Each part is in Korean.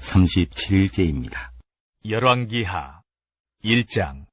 37일째입니다. 열왕기하 1장.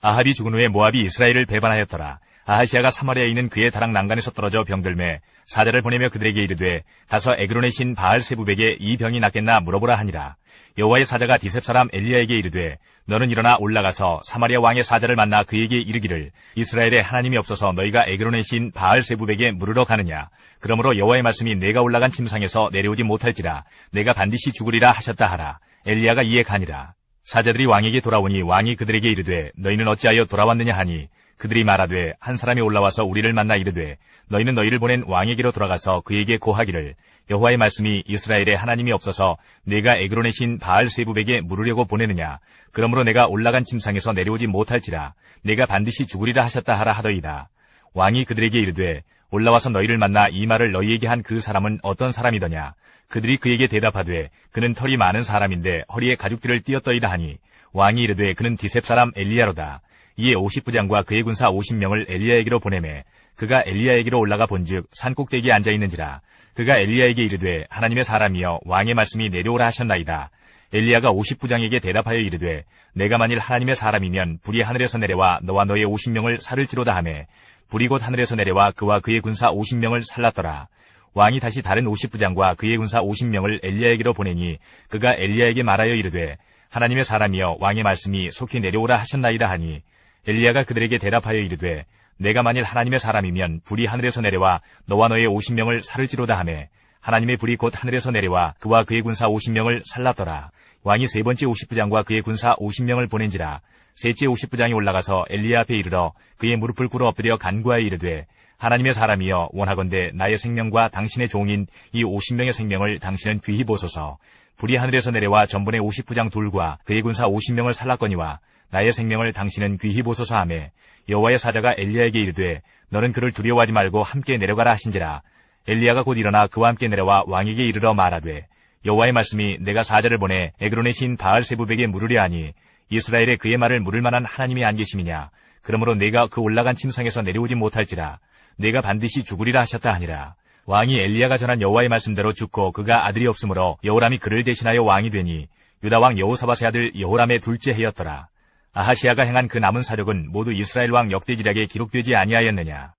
아합이 죽은 후에 모압이 이스라엘을 배반하였더라. 아하시아가 사마리아에 있는 그의 다락 난간에서 떨어져 병들매 사자를 보내며 그들에게 이르되 가서 에그론의 신 바알세부백에 이 병이 낫겠나 물어보라 하니라. 여호와의 사자가 디셉 사람 엘리야에게 이르되 너는 일어나 올라가서 사마리아 왕의 사자를 만나 그에게 이르기를 이스라엘에 하나님이 없어서 너희가 에그론의 신 바알세부백에 물으러 가느냐. 그러므로 여호와의 말씀이 내가 올라간 침상에서 내려오지 못할지라 내가 반드시 죽으리라 하셨다 하라. 엘리야가 이에 가니라. 사자들이 왕에게 돌아오니 왕이 그들에게 이르되 너희는 어찌하여 돌아왔느냐 하니 그들이 말하되 한 사람이 올라와서 우리를 만나 이르되 너희는 너희를 보낸 왕에게로 돌아가서 그에게 고하기를 여호와의 말씀이 이스라엘에 하나님이 없어서 내가 에그론의 신 바알세부백에 물으려고 보내느냐. 그러므로 내가 올라간 침상에서 내려오지 못할지라 내가 반드시 죽으리라 하셨다 하라 하더이다. 왕이 그들에게 이르되 올라와서 너희를 만나 이 말을 너희에게 한 그 사람은 어떤 사람이더냐. 그들이 그에게 대답하되 그는 털이 많은 사람인데 허리에 가죽들을 띄었더이다 하니 왕이 이르되 그는 디셉 사람 엘리야로다. 이에 50부장과 그의 군사 50명을 엘리야에게로 보내매 그가 엘리야에게로 올라가 본즉 산꼭대기에 앉아있는지라. 그가 엘리야에게 이르되 하나님의 사람이여 왕의 말씀이 내려오라 하셨나이다. 엘리야가 50부장에게 대답하여 이르되 내가 만일 하나님의 사람이면 불이 하늘에서 내려와 너와 너의 50명을 살을지로다 하매 불이 곧 하늘에서 내려와 그와 그의 군사 50명을 살랐더라. 왕이 다시 다른 50부장과 그의 군사 50명을 엘리야에게로 보내니 그가 엘리야에게 말하여 이르되 하나님의 사람이여 왕의 말씀이 속히 내려오라 하셨나이다 하니 엘리야가 그들에게 대답하여 이르되 내가 만일 하나님의 사람이면 불이 하늘에서 내려와 너와 너의 50명을 살을지로다 하매 하나님의 불이 곧 하늘에서 내려와 그와 그의 군사 50명을 살랐더라. 왕이 세 번째 50부장과 그의 군사 50명을 보낸지라. 셋째 50부장이 올라가서 엘리야 앞에 이르러 그의 무릎을 꿇어 엎드려 간구하여 이르되 하나님의 사람이여 원하건대 나의 생명과 당신의 종인 이 50명의 생명을 당신은 귀히 보소서. 불이 하늘에서 내려와 전번의 50부장 둘과 그의 군사 50명을 살랐거니와 나의 생명을 당신은 귀히 보소서 하매 여호와의 사자가 엘리야에게 이르되 너는 그를 두려워하지 말고 함께 내려가라 하신지라. 엘리야가 곧 일어나 그와 함께 내려와 왕에게 이르러 말하되 여호와의 말씀이 내가 사자를 보내 에그론의 신 바알세부백에 물으려 하니 이스라엘에 그의 말을 물을 만한 하나님이 안 계심이냐. 그러므로 내가 그 올라간 침상에서 내려오지 못할지라 내가 반드시 죽으리라 하셨다 하니라. 왕이 엘리야가 전한 여호와의 말씀대로 죽고 그가 아들이 없으므로 여호람이 그를 대신하여 왕이 되니 유다왕 여호사밧의 아들 여호람의 둘째 해였더라. 아하시아가 행한 그 남은 사력은 모두 이스라엘 왕 역대지략에 기록되지 아니하였느냐.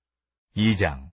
2장.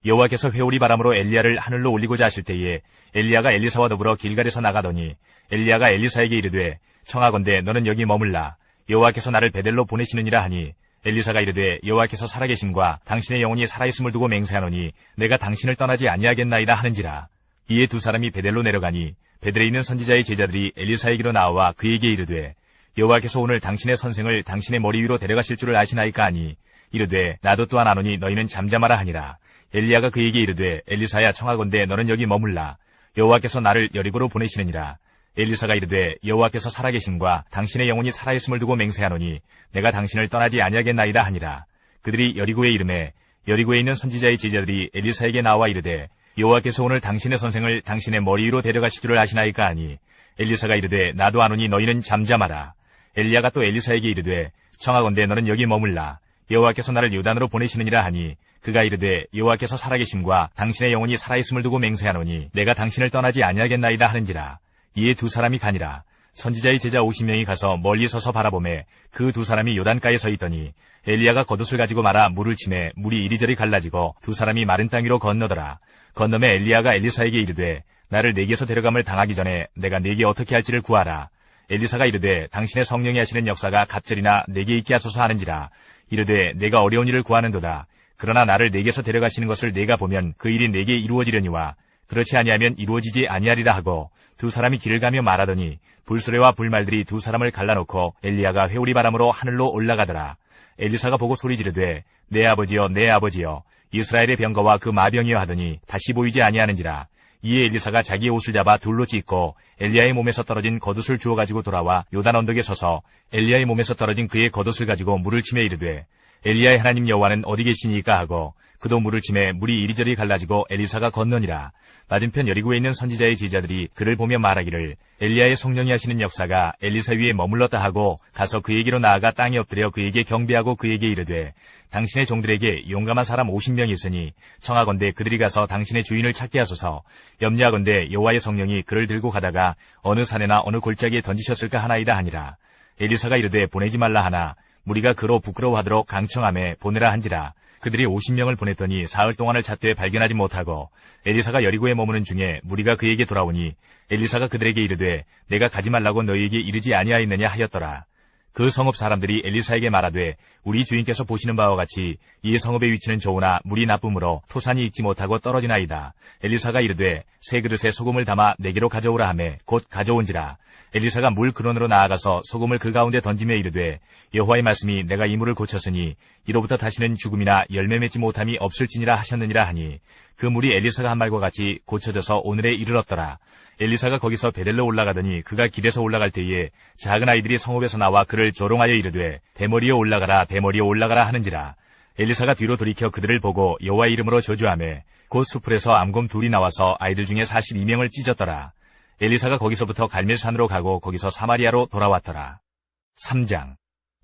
여호와께서 회오리 바람으로 엘리야를 하늘로 올리고자 하실 때에 엘리야가 엘리사와 더불어 길갈에서 나가더니 엘리야가 엘리사에게 이르되 청하건대 너는 여기 머물라. 여호와께서 나를 베델로 보내시느니라 하니 엘리사가 이르되 여호와께서 살아계심과 당신의 영혼이 살아있음을 두고 맹세하노니 내가 당신을 떠나지 아니하겠나이다 하는지라. 이에 두 사람이 베델로 내려가니 베델에 있는 선지자의 제자들이 엘리사에게로 나와 그에게 이르되 여호와께서 오늘 당신의 선생을 당신의 머리 위로 데려가실 줄을 아시나이까 하니 이르되 나도 또한 아노니 너희는 잠잠하라 하니라. 엘리야가 그에게 이르되 엘리사야 청하건대 너는 여기 머물라. 여호와께서 나를 여리고로 보내시느니라. 엘리사가 이르되 여호와께서 살아계심과 당신의 영혼이 살아있음을 두고 맹세하노니 내가 당신을 떠나지 아니하겠나이다 하니라. 그들이 여리고에 이르매 여리고에 있는 선지자의 제자들이 엘리사에게 나와 이르되 여호와께서 오늘 당신의 선생을 당신의 머리 위로 데려가실 줄을 아시나이까 하니 엘리사가 이르되 나도 아노니 너희는 잠잠하라. 엘리야가 또 엘리사에게 이르되 청하건대 너는 여기 머물라. 여호와께서 나를 요단으로 보내시느니라 하니 그가 이르되 여호와께서 살아계심과 당신의 영혼이 살아있음을 두고 맹세하노니 내가 당신을 떠나지 아니하겠나이다 하는지라. 이에 두 사람이 가니라. 선지자의 제자 50명이 가서 멀리 서서 바라보매 그 두 사람이 요단가에 서 있더니 엘리야가 겉옷을 가지고 말아 물을 치매 물이 이리저리 갈라지고 두 사람이 마른 땅 위로 건너더라. 건너매 엘리야가 엘리사에게 이르되 나를 내게서 데려감을 당하기 전에 내가 네게 어떻게 할지를 구하라. 엘리사가 이르되 당신의 성령이 하시는 역사가 갑절이나 내게 있게 하소서 하는지라. 이르되 내가 어려운 일을 구하는도다. 그러나 나를 내게서 데려가시는 것을 내가 보면 그 일이 내게 이루어지려니와 그렇지 아니하면 이루어지지 아니하리라 하고 두 사람이 길을 가며 말하더니 불수레와 불말들이 두 사람을 갈라놓고 엘리야가 회오리 바람으로 하늘로 올라가더라. 엘리사가 보고 소리 지르되 내 아버지여 내 아버지여 이스라엘의 병거와 그 마병이여 하더니 다시 보이지 아니하는지라. 이에 엘리사가 자기의 옷을 잡아 둘로 찢고 엘리야의 몸에서 떨어진 겉옷을 주워 가지고 돌아와 요단 언덕에 서서 엘리야의 몸에서 떨어진 그의 겉옷을 가지고 물을 치며 이르되 엘리야의 하나님 여호와는 어디 계시니까 하고 그도 물을 치매 물이 이리저리 갈라지고 엘리사가 건너니라. 맞은편 여리고에 있는 선지자의 제자들이 그를 보며 말하기를 엘리야의 성령이 하시는 역사가 엘리사 위에 머물렀다 하고 가서 그에게로 나아가 땅에 엎드려 그에게 경배하고 그에게 이르되 당신의 종들에게 용감한 사람 50명이 있으니 청하건대 그들이 가서 당신의 주인을 찾게 하소서. 염려하건대 여호와의 성령이 그를 들고 가다가 어느 산에나 어느 골짜기에 던지셨을까 하나이다 하니라. 엘리사가 이르되 보내지 말라 하나 무리가 그로 부끄러워하도록 강청함에 보내라 한지라. 그들이 50명을 보냈더니 사흘 동안을 찾되 발견하지 못하고 엘리사가 여리고에 머무는 중에 무리가 그에게 돌아오니 엘리사가 그들에게 이르되 내가 가지 말라고 너희에게 이르지 아니하였느냐 하였더라. 그 성읍 사람들이 엘리사에게 말하되 우리 주인께서 보시는 바와 같이 이 성읍의 위치는 좋으나 물이 나쁨으로 토산이 익지 못하고 떨어지나이다. 엘리사가 이르되 새 그릇에 소금을 담아 내게로 가져오라 하매 곧 가져온지라. 엘리사가 물 근원으로 나아가서 소금을 그 가운데 던지며 이르되 여호와의 말씀이 내가 이 물을 고쳤으니 이로부터 다시는 죽음이나 열매 맺지 못함이 없을지니라 하셨느니라 하니 그 물이 엘리사가 한 말과 같이 고쳐져서 오늘에 이르렀더라. 엘리사가 거기서 베델로 올라가더니 그가 길에서 올라갈 때에 작은 아이들이 성읍에서 나와 그를 조롱하여 이르되 대머리에 올라가라 대머리에 올라가라 하는지라. 엘리사가 뒤로 돌이켜 그들을 보고 여호와의 이름으로 저주하매 곧 수풀에서 암곰 둘이 나와서 아이들 중에 42명을 찢었더라. 엘리사가 거기서부터 갈멜산으로 가고 거기서 사마리아로 돌아왔더라. 3장.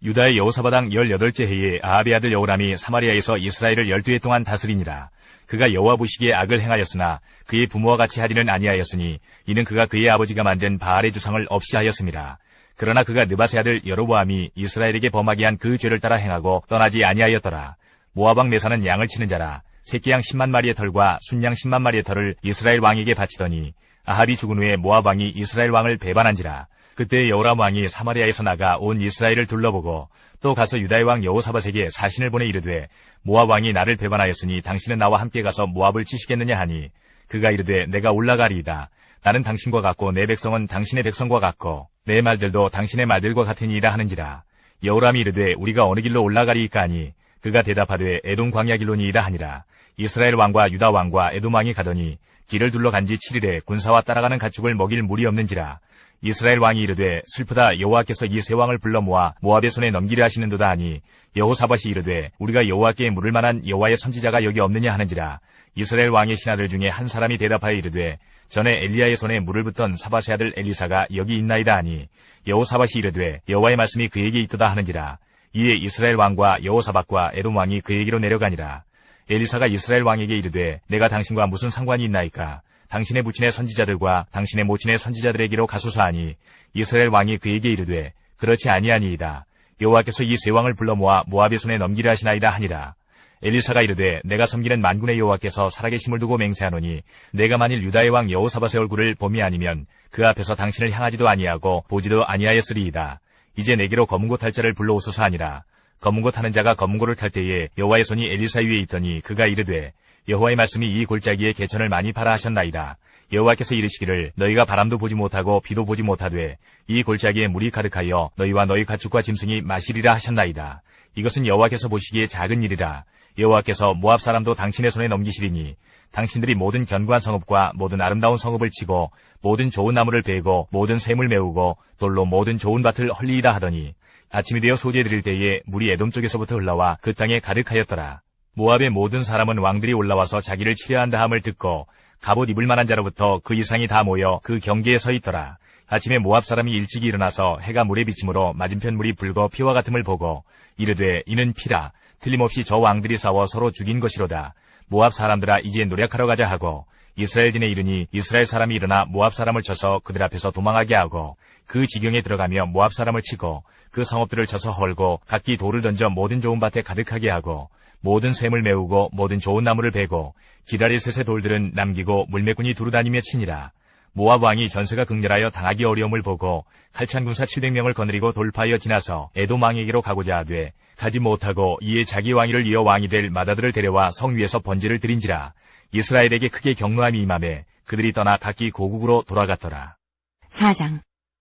유다의 여호사밧 왕 18째 해에 아합의 아들 여호람이 사마리아에서 이스라엘을 12해 동안 다스리니라. 그가 여호와 보시기에 악을 행하였으나 그의 부모와 같이 하리는 아니하였으니 이는 그가 그의 아버지가 만든 바알의 주상을 없이 하였음이라. 그러나 그가 느밧의 아들 여로보암이 이스라엘에게 범하게 한 그 죄를 따라 행하고 떠나지 아니하였더라. 모압 왕 메사는 양을 치는 자라. 새끼양 10만 마리의 털과 순양 10만 마리의 털을 이스라엘 왕에게 바치더니 아합이 죽은 후에 모압 왕이 이스라엘 왕을 배반한지라. 그때 여호람 왕이 사마리아에서 나가 온 이스라엘을 둘러보고 또 가서 유다의 왕 여호사밧에게 사신을 보내 이르되 모압 왕이 나를 배반하였으니 당신은 나와 함께 가서 모압을 치시겠느냐 하니 그가 이르되 내가 올라가리이다. 나는 당신과 같고 내 백성은 당신의 백성과 같고 내 말들도 당신의 말들과 같으니이다 하는지라. 여호람이 이르되 우리가 어느 길로 올라가리이까 하니 그가 대답하되 에돔 광야 길로니이다 하니라. 이스라엘 왕과 유다 왕과 에돔 왕이 가더니 길을 둘러간 지 7일에 군사와 따라가는 가축을 먹일 물이 없는지라. 이스라엘 왕이 이르되 슬프다 여호와께서 이 세 왕을 불러 모아 모압의 손에 넘기려 하시는도다 하니 여호사밧이 이르되 우리가 여호와께 물을 만한 여호와의 선지자가 여기 없느냐 하는지라. 이스라엘 왕의 신하들 중에 한 사람이 대답하여 이르되 전에 엘리야의 손에 물을 붓던 사밧의 아들 엘리사가 여기 있나이다 하니 여호사밧이 이르되 여호와의 말씀이 그에게 있도다 하는지라. 이에 이스라엘 왕과 여호사밧과 에돔 왕이 그에게로 내려가니라. 엘리사가 이스라엘 왕에게 이르되 내가 당신과 무슨 상관이 있나이까? 당신의 부친의 선지자들과 당신의 모친의 선지자들에게로 가소서 하니 이스라엘 왕이 그에게 이르되 그렇지 아니하니이다. 여호와께서 이 세 왕을 불러 모아 모압의 손에 넘기려 하시나이다 하니라. 엘리사가 이르되 내가 섬기는 만군의 여호와께서 살아계심을 두고 맹세하노니 내가 만일 유다의 왕 여호사밧의 얼굴을 봄이 아니면 그 앞에서 당신을 향하지도 아니하고 보지도 아니하였으리이다. 이제 내게로 검은 고 탈 자를 불러오소서 하니라. 검은 고 타는 자가 검은 고를 탈 때에 여호와의 손이 엘리사 위에 있더니 그가 이르되 여호와의 말씀이 이 골짜기에 개천을 많이 파라 하셨나이다. 여호와께서 이르시기를 너희가 바람도 보지 못하고 비도 보지 못하되 이 골짜기에 물이 가득하여 너희와 너희 가축과 짐승이 마시리라 하셨나이다. 이것은 여호와께서 보시기에 작은 일이라. 여호와께서 모압 사람도 당신의 손에 넘기시리니 당신들이 모든 견고한 성읍과 모든 아름다운 성읍을 치고 모든 좋은 나무를 베고 모든 샘을 메우고 돌로 모든 좋은 밭을 헐리이다 하더니 아침이 되어 소재 드릴 때에 물이 에돔 쪽에서부터 흘러와 그 땅에 가득하였더라. 모압의 모든 사람은 왕들이 올라와서 자기를 치려한다 함을 듣고 갑옷 입을 만한 자로부터 그 이상이 다 모여 그 경계에 서 있더라. 아침에 모압 사람이 일찍이 일어나서 해가 물에 비침으로 맞은편 물이 붉어 피와 같음을 보고 이르되 이는 피라. 틀림없이 저 왕들이 싸워 서로 죽인 것이로다. 모압 사람들아 이제 노력하러 가자 하고 이스라엘진에 이르니 이스라엘 사람이 일어나 모압 사람을 쳐서 그들 앞에서 도망하게 하고 그 지경에 들어가며 모압 사람을 치고 그 성읍들을 쳐서 헐고 각기 돌을 던져 모든 좋은 밭에 가득하게 하고 모든 샘을 메우고 모든 좋은 나무를 베고 기라리 셋의 돌들은 남기고 물매꾼이 두루다니며 치니라. 모압 왕이 전세가 극렬하여 당하기 어려움을 보고 칼찬 군사 700명을 거느리고 돌파하여 지나서 에돔 왕에게로 가고자 하되 가지 못하고 이에 자기 왕위를 이어 왕이 될 마다들을 데려와 성 위에서 번제를 드린지라. 이스라엘에게 크게 경노함이 임하매 그들이 떠나 각기 고국으로 돌아갔더라. 4장.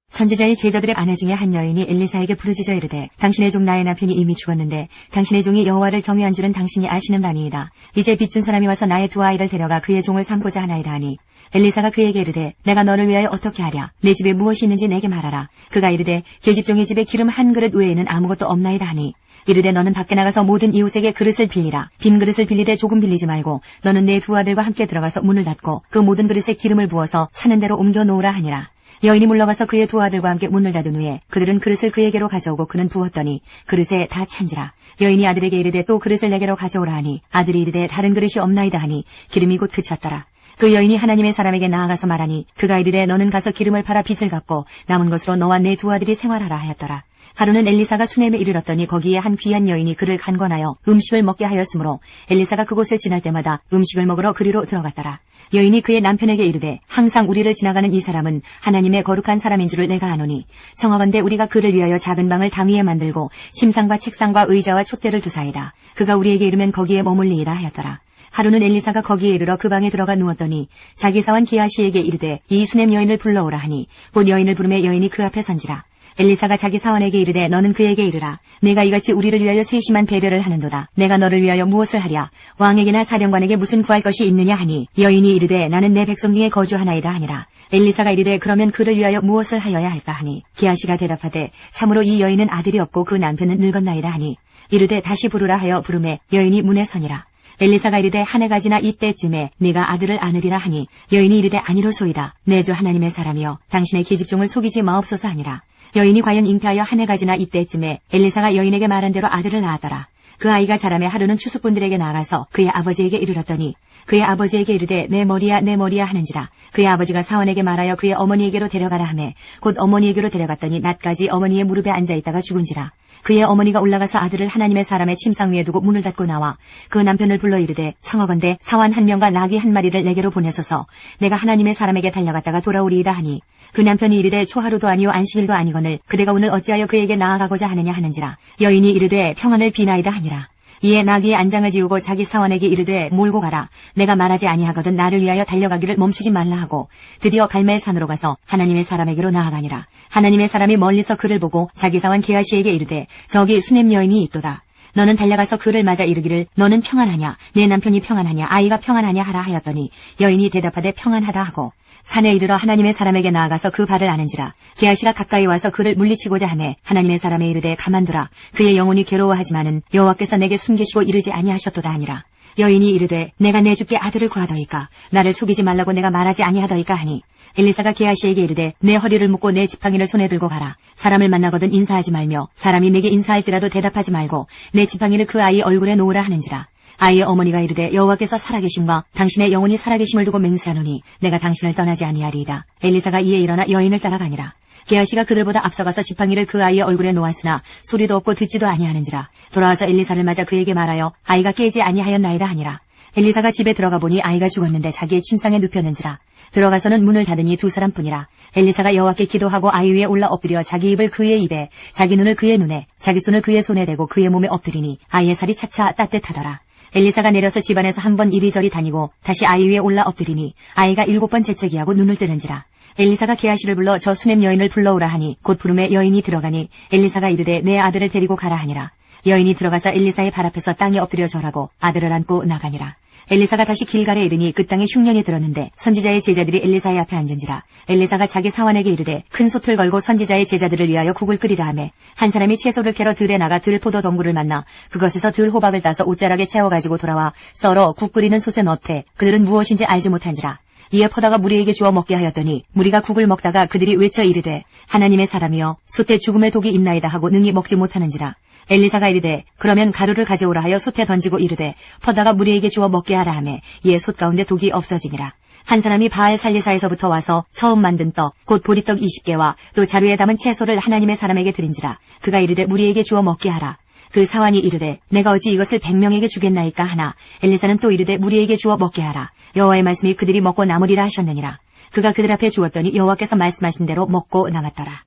선지자의 제자들의 아내 중에 한 여인이 엘리사에게 부르짖어 이르되 당신의 종 나의 남편이 이미 죽었는데 당신의 종이 여호와를 경외한 줄은 당신이 아시는 바니이다. 이제 빚준 사람이 와서 나의 두 아이를 데려가 그의 종을 삼고자 하나이다 하니 엘리사가 그에게 이르되 내가 너를 위하여 어떻게 하랴. 내 집에 무엇이 있는지 내게 말하라. 그가 이르되 계집종의 집에 기름 한 그릇 외에는 아무것도 없나이다 하니 이르되 너는 밖에 나가서 모든 이웃에게 그릇을 빌리라. 빈 그릇을 빌리되 조금 빌리지 말고 너는 내 두 아들과 함께 들어가서 문을 닫고 그 모든 그릇에 기름을 부어서 차는 대로 옮겨 놓으라 하니라. 여인이 물러가서 그의 두 아들과 함께 문을 닫은 후에 그들은 그릇을 그에게로 가져오고 그는 부었더니 그릇에 다 찬지라. 여인이 아들에게 이르되 또 그릇을 내게로 가져오라 하니 아들이 이르되 다른 그릇이 없나이다 하니 기름이 곧 그쳤더라. 그 여인이 하나님의 사람에게 나아가서 말하니 그가 이르되 너는 가서 기름을 팔아 빚을 갚고 남은 것으로 너와 내 두 아들이 생활하라 하였더라. 하루는 엘리사가 수넴에 이르렀더니 거기에 한 귀한 여인이 그를 간권하여 음식을 먹게 하였으므로 엘리사가 그곳을 지날 때마다 음식을 먹으러 그리로 들어갔더라. 여인이 그의 남편에게 이르되 항상 우리를 지나가는 이 사람은 하나님의 거룩한 사람인 줄을 내가 아노니 청하건대 우리가 그를 위하여 작은 방을 담 위에 만들고 침상과 책상과 의자와 촛대를 두사이다. 그가 우리에게 이르면 거기에 머물리이다 하였더라. 하루는 엘리사가 거기에 이르러 그 방에 들어가 누웠더니 자기 사원 기하시에게 이르되 이 수넴 여인을 불러오라 하니 곧 여인을 부르매 여인이 그 앞에 선지라. 엘리사가 자기 사원에게 이르되 너는 그에게 이르라. 내가 이같이 우리를 위하여 세심한 배려를 하는도다. 내가 너를 위하여 무엇을 하랴. 왕에게나 사령관에게 무슨 구할 것이 있느냐 하니 여인이 이르되 나는 내 백성 중에 거주하나이다 하니라. 엘리사가 이르되 그러면 그를 위하여 무엇을 하여야 할까 하니 기하시가 대답하되 참으로 이 여인은 아들이 없고 그 남편은 늙었나이다 하니 이르되 다시 부르라 하여 부르매 여인이 문에 서니라. 엘리사가 이르되 한 해가 지나 이때쯤에 네가 아들을 안으리라 하니 여인이 이르되 아니로소이다. 내 주 하나님의 사람이여 당신의 기집종을 속이지 마옵소서 하니라. 여인이 과연 잉태하여 한 해가 지나 이때쯤에 엘리사가 여인에게 말한 대로 아들을 낳았더라. 그 아이가 자라매 하루는 추수꾼들에게 나가서 그의 아버지에게 이르렀더니 그의 아버지에게 이르되 내 머리야 내 머리야 하는지라. 그의 아버지가 사원에게 말하여 그의 어머니에게로 데려가라 하매 곧 어머니에게로 데려갔더니 낮까지 어머니의 무릎에 앉아있다가 죽은지라. 그의 어머니가 올라가서 아들을 하나님의 사람의 침상 위에 두고 문을 닫고 나와 그 남편을 불러 이르되 청하건대 사원 한 명과 나귀 한 마리를 내게로 보내소서. 내가 하나님의 사람에게 달려갔다가 돌아오리이다 하니 그 남편이 이르되 초하루도 아니요 안식일도 아니거늘 그대가 오늘 어찌하여 그에게 나아가고자 하느냐 하는지라. 여인이 이르되 평안을 비나이다 하니라. 이에 나귀의 안장을 지우고 자기 사원에게 이르되 몰고 가라. 내가 말하지 아니하거든 나를 위하여 달려가기를 멈추지 말라 하고 드디어 갈멜산으로 가서 하나님의 사람에게로 나아가니라. 하나님의 사람이 멀리서 그를 보고 자기 사원 게하시에게 이르되 저기 수넴 여인이 있도다. 너는 달려가서 그를 맞아 이르기를 너는 평안하냐 내 남편이 평안하냐 아이가 평안하냐 하라 하였더니 여인이 대답하되 평안하다 하고 산에 이르러 하나님의 사람에게 나아가서 그 발을 아는지라. 게하시가 가까이 와서 그를 물리치고자 하매 하나님의 사람에 이르되 가만두라. 그의 영혼이 괴로워하지만은 여호와께서 내게 숨기시고 이르지 아니하셨도다 하니라. 여인이 이르되 내가 내 주께 아들을 구하더이까 나를 속이지 말라고 내가 말하지 아니하더이까 하니 엘리사가 게하시에게 이르되 내 허리를 묶고 내 지팡이를 손에 들고 가라. 사람을 만나거든 인사하지 말며 사람이 내게 인사할지라도 대답하지 말고 내 지팡이를 그 아이 얼굴에 놓으라 하는지라. 아이의 어머니가 이르되 여호와께서 살아계심과 당신의 영혼이 살아계심을 두고 맹세하노니 내가 당신을 떠나지 아니하리이다. 엘리사가 이에 일어나 여인을 따라가니라. 게하시가 그들보다 앞서가서 지팡이를 그 아이의 얼굴에 놓았으나 소리도 없고 듣지도 아니하는지라. 돌아와서 엘리사를 맞아 그에게 말하여 아이가 깨지 아니하였나이다 하니라. 엘리사가 집에 들어가 보니 아이가 죽었는데 자기의 침상에 눕혔는지라. 들어가서는 문을 닫으니 두 사람뿐이라. 엘리사가 여호와께 기도하고 아이 위에 올라 엎드려 자기 입을 그의 입에 자기 눈을 그의 눈에 자기 손을 그의 손에 대고 그의 몸에 엎드리니 아이의 살이 차차 따뜻하더라. 엘리사가 내려서 집안에서 한 번 이리저리 다니고 다시 아이 위에 올라 엎드리니 아이가 7번 재채기하고 눈을 뜨는지라. 엘리사가 게하시를 불러 저 수넴 여인을 불러오라 하니 곧 부름에 여인이 들어가니 엘리사가 이르되 내 아들을 데리고 가라 하니라. 여인이 들어가서 엘리사의 발 앞에서 땅에 엎드려 절하고 아들을 안고 나가니라. 엘리사가 다시 길갈에 이르니 그 땅에 흉년이 들었는데 선지자의 제자들이 엘리사의 앞에 앉은지라. 엘리사가 자기 사원에게 이르되 큰 솥을 걸고 선지자의 제자들을 위하여 국을 끓이라 하매 한 사람이 채소를 캐러 들에 나가 들 포도 덩굴을 만나 그것에서 들 호박을 따서 옷자락에 채워가지고 돌아와 썰어 국 끓이는 솥에 넣되 그들은 무엇인지 알지 못한지라. 이에 퍼다가 무리에게 주어 먹게 하였더니 무리가 국을 먹다가 그들이 외쳐 이르되 하나님의 사람이여 솥에 죽음의 독이 있나이다 하고 능히 먹지 못하는지라. 엘리사가 이르되 그러면 가루를 가져오라 하여 솥에 던지고 이르되 퍼다가 무리에게 주어 먹게 하라 하매 이에 솥 가운데 독이 없어지니라. 한 사람이 바알 살리사에서부터 와서 처음 만든 떡 곧 보리떡 20개와 또 자루에 담은 채소를 하나님의 사람에게 드린지라. 그가 이르되 무리에게 주어 먹게 하라. 그 사환이 이르되 내가 어찌 이것을 100명에게 주겠나이까 하나 엘리사는 또 이르되 무리에게 주어 먹게 하라. 여호와의 말씀이 그들이 먹고 남으리라 하셨느니라. 그가 그들 앞에 주었더니 여호와께서 말씀하신 대로 먹고 남았더라.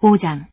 5장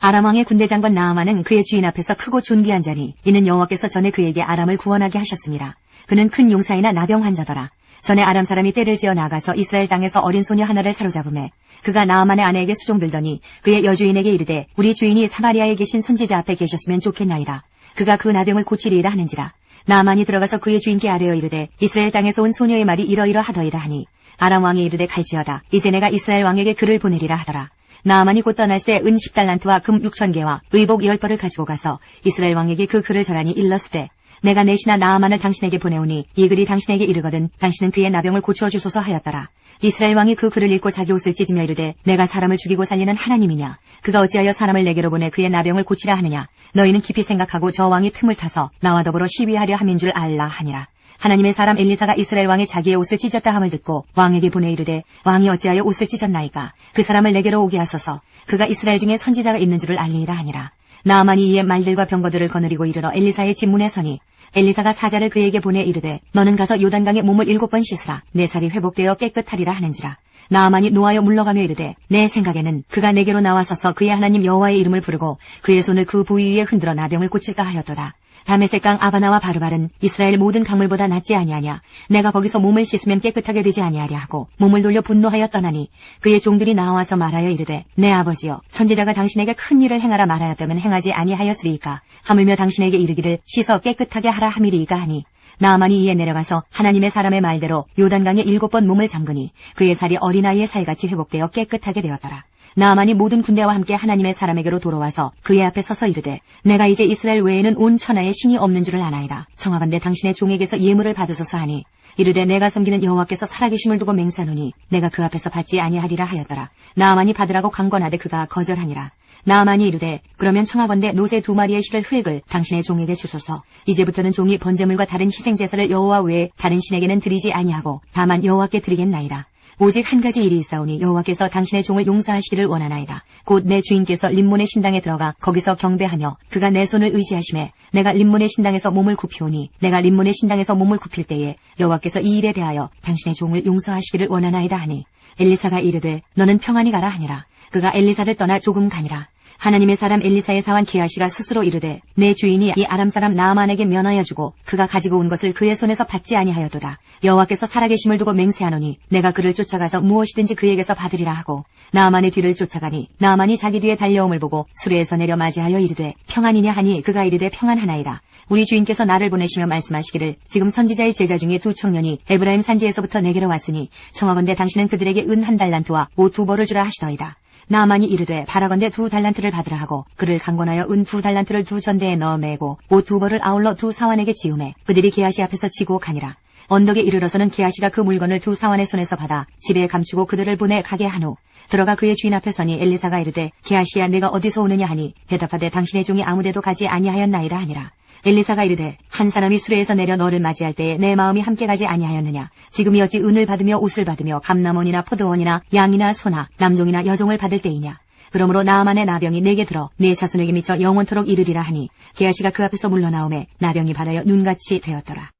아람 왕의 군대 장관 나아만은 그의 주인 앞에서 크고 존귀한 자니 이는 여호와께서 전에 그에게 아람을 구원하게 하셨습니다. 그는 큰 용사이나 나병 환자더라. 전에 아람 사람이 떼를 지어 나가서 이스라엘 땅에서 어린 소녀 하나를 사로잡음에 그가 나아만의 아내에게 수종들더니 그의 여주인에게 이르되 우리 주인이 사마리아에 계신 선지자 앞에 계셨으면 좋겠나이다. 그가 그 나병을 고치리이다 하는지라. 나아만이 들어가서 그의 주인께 아뢰어 이르되 이스라엘 땅에서 온 소녀의 말이 이러이러하더이다 하니 아람 왕이 이르되 갈지어다. 이제 내가 이스라엘 왕에게 글을 보내리라 하더라. 나아만이 곧 떠날새 은 10달란트와 금 6,000개와 의복 10벌을 가지고 가서 이스라엘 왕에게 그 글을 전하니 일렀으되 내가 내 신하 나아만을 당신에게 보내오니 이 글이 당신에게 이르거든 당신은 그의 나병을 고쳐 주소서 하였더라. 이스라엘 왕이 그 글을 읽고 자기 옷을 찢으며 이르되 내가 사람을 죽이고 살리는 하나님이냐? 그가 어찌하여 사람을 내게로 보내 그의 나병을 고치라 하느냐? 너희는 깊이 생각하고 저 왕이 틈을 타서 나와 더불어 시위하려 함인 줄 알라 하니라. 하나님의 사람 엘리사가 이스라엘 왕이 자기의 옷을 찢었다 함을 듣고 왕에게 보내 이르되 왕이 어찌하여 옷을 찢었나이까? 그 사람을 내게로 오게 하소서. 그가 이스라엘 중에 선지자가 있는 줄을 알리이다 하니라. 나아만이 이에 말들과 병거들을 거느리고 이르러 엘리사의 집문에 서니 엘리사가 사자를 그에게 보내 이르되 너는 가서 요단강에 몸을 7번 씻으라. 내 살이 회복되어 깨끗하리라 하는지라. 나아만이 노하여 물러가며 이르되 내 생각에는 그가 내게로 나와서서 그의 하나님 여호와의 이름을 부르고 그의 손을 그 부위 위에 흔들어 나병을 고칠까 하였도다. 다메섹강 아바나와 바르발은 이스라엘 모든 강물보다 낫지 아니하냐. 내가 거기서 몸을 씻으면 깨끗하게 되지 아니하랴 하고 몸을 돌려 분노하여 떠나니 그의 종들이 나와서 말하여 이르되 내 아버지여 선지자가 당신에게 큰 일을 행하라 말하였다면 행하지 아니하였으리이까. 하물며 당신에게 이르기를 씻어 깨끗하게 하라 함이리이까 하니 나아만이 이에 내려가서 하나님의 사람의 말대로 요단강에 7번 몸을 잠그니 그의 살이 어린아이의 살같이 회복되어 깨끗하게 되었더라. 나아만이 모든 군대와 함께 하나님의 사람에게로 돌아와서 그의 앞에 서서 이르되 내가 이제 이스라엘 외에는 온 천하에 신이 없는 줄을 아나이다. 청하건대 당신의 종에게서 예물을 받으소서 하니 이르되 내가 섬기는 여호와께서 살아계심을 두고 맹세하노니 내가 그 앞에서 받지 아니하리라 하였더라. 나아만이 받으라고 강권하되 그가 거절하니라. 나아만이 이르되 그러면 청하건대 노새 2마리의 실을 흙을 당신의 종에게 주소서. 이제부터는 종이 번제물과 다른 희생제사를 여호와 외에 다른 신에게는 드리지 아니하고 다만 여호와께 드리겠나이다. 오직 한 가지 일이 있사오니 여호와께서 당신의 종을 용서하시기를 원하나이다. 곧 내 주인께서 림몬의 신당에 들어가 거기서 경배하며 그가 내 손을 의지하심에 내가 림몬의 신당에서 몸을 굽히오니 내가 림몬의 신당에서 몸을 굽힐 때에 여호와께서 이 일에 대하여 당신의 종을 용서하시기를 원하나이다 하니 엘리사가 이르되 너는 평안히 가라 하니라. 그가 엘리사를 떠나 조금 가니라. 하나님의 사람 엘리사의 사환 게하시가 스스로 이르되 내 주인이 이 아람 사람 나아만에게 면하여 주고 그가 가지고 온 것을 그의 손에서 받지 아니하였도다. 여호와께서 살아계심을 두고 맹세하노니 내가 그를 쫓아가서 무엇이든지 그에게서 받으리라 하고 나아만의 뒤를 쫓아가니 나아만이 자기 뒤에 달려옴을 보고 수레에서 내려 맞이하여 이르되 평안이냐 하니 그가 이르되 평안하나이다. 우리 주인께서 나를 보내시며 말씀하시기를 지금 선지자의 제자 중에 2 청년이 에브라임 산지에서부터 내게로 왔으니 청하건대 당신은 그들에게 은 1달란트와 옷 2벌을 주라 하시더이다. 나아만이 이르되 바라건대 2달란트를 받으라 하고 그를 강권하여 은 2달란트를 2전대에 넣어 매고 옷 2벌을 아울러 2 사환에게 지우매 그들이 게하시 앞에서 지고 가니라. 언덕에 이르러서는 게하시가 그 물건을 2 사환의 손에서 받아 집에 감추고 그들을 보내 가게 한 후 들어가 그의 주인 앞에 서니 엘리사가 이르되 게하시야 내가 어디서 오느냐 하니 대답하되 당신의 종이 아무데도 가지 아니하였나이다 하니라. 엘리사가 이르되 한 사람이 수레에서 내려 너를 맞이할 때에 내 마음이 함께 가지 아니하였느냐. 지금이 어찌 은을 받으며 옷을 받으며 감남원이나 포도원이나 양이나 소나 남종이나 여종을 받을 때이냐. 그러므로 나아만의 나병이 내게 들어 내 자손에게 미쳐 영원토록 이르리라 하니 게하시가 그 앞에서 물러나오매 나병이 발하여 눈같이 되었더라.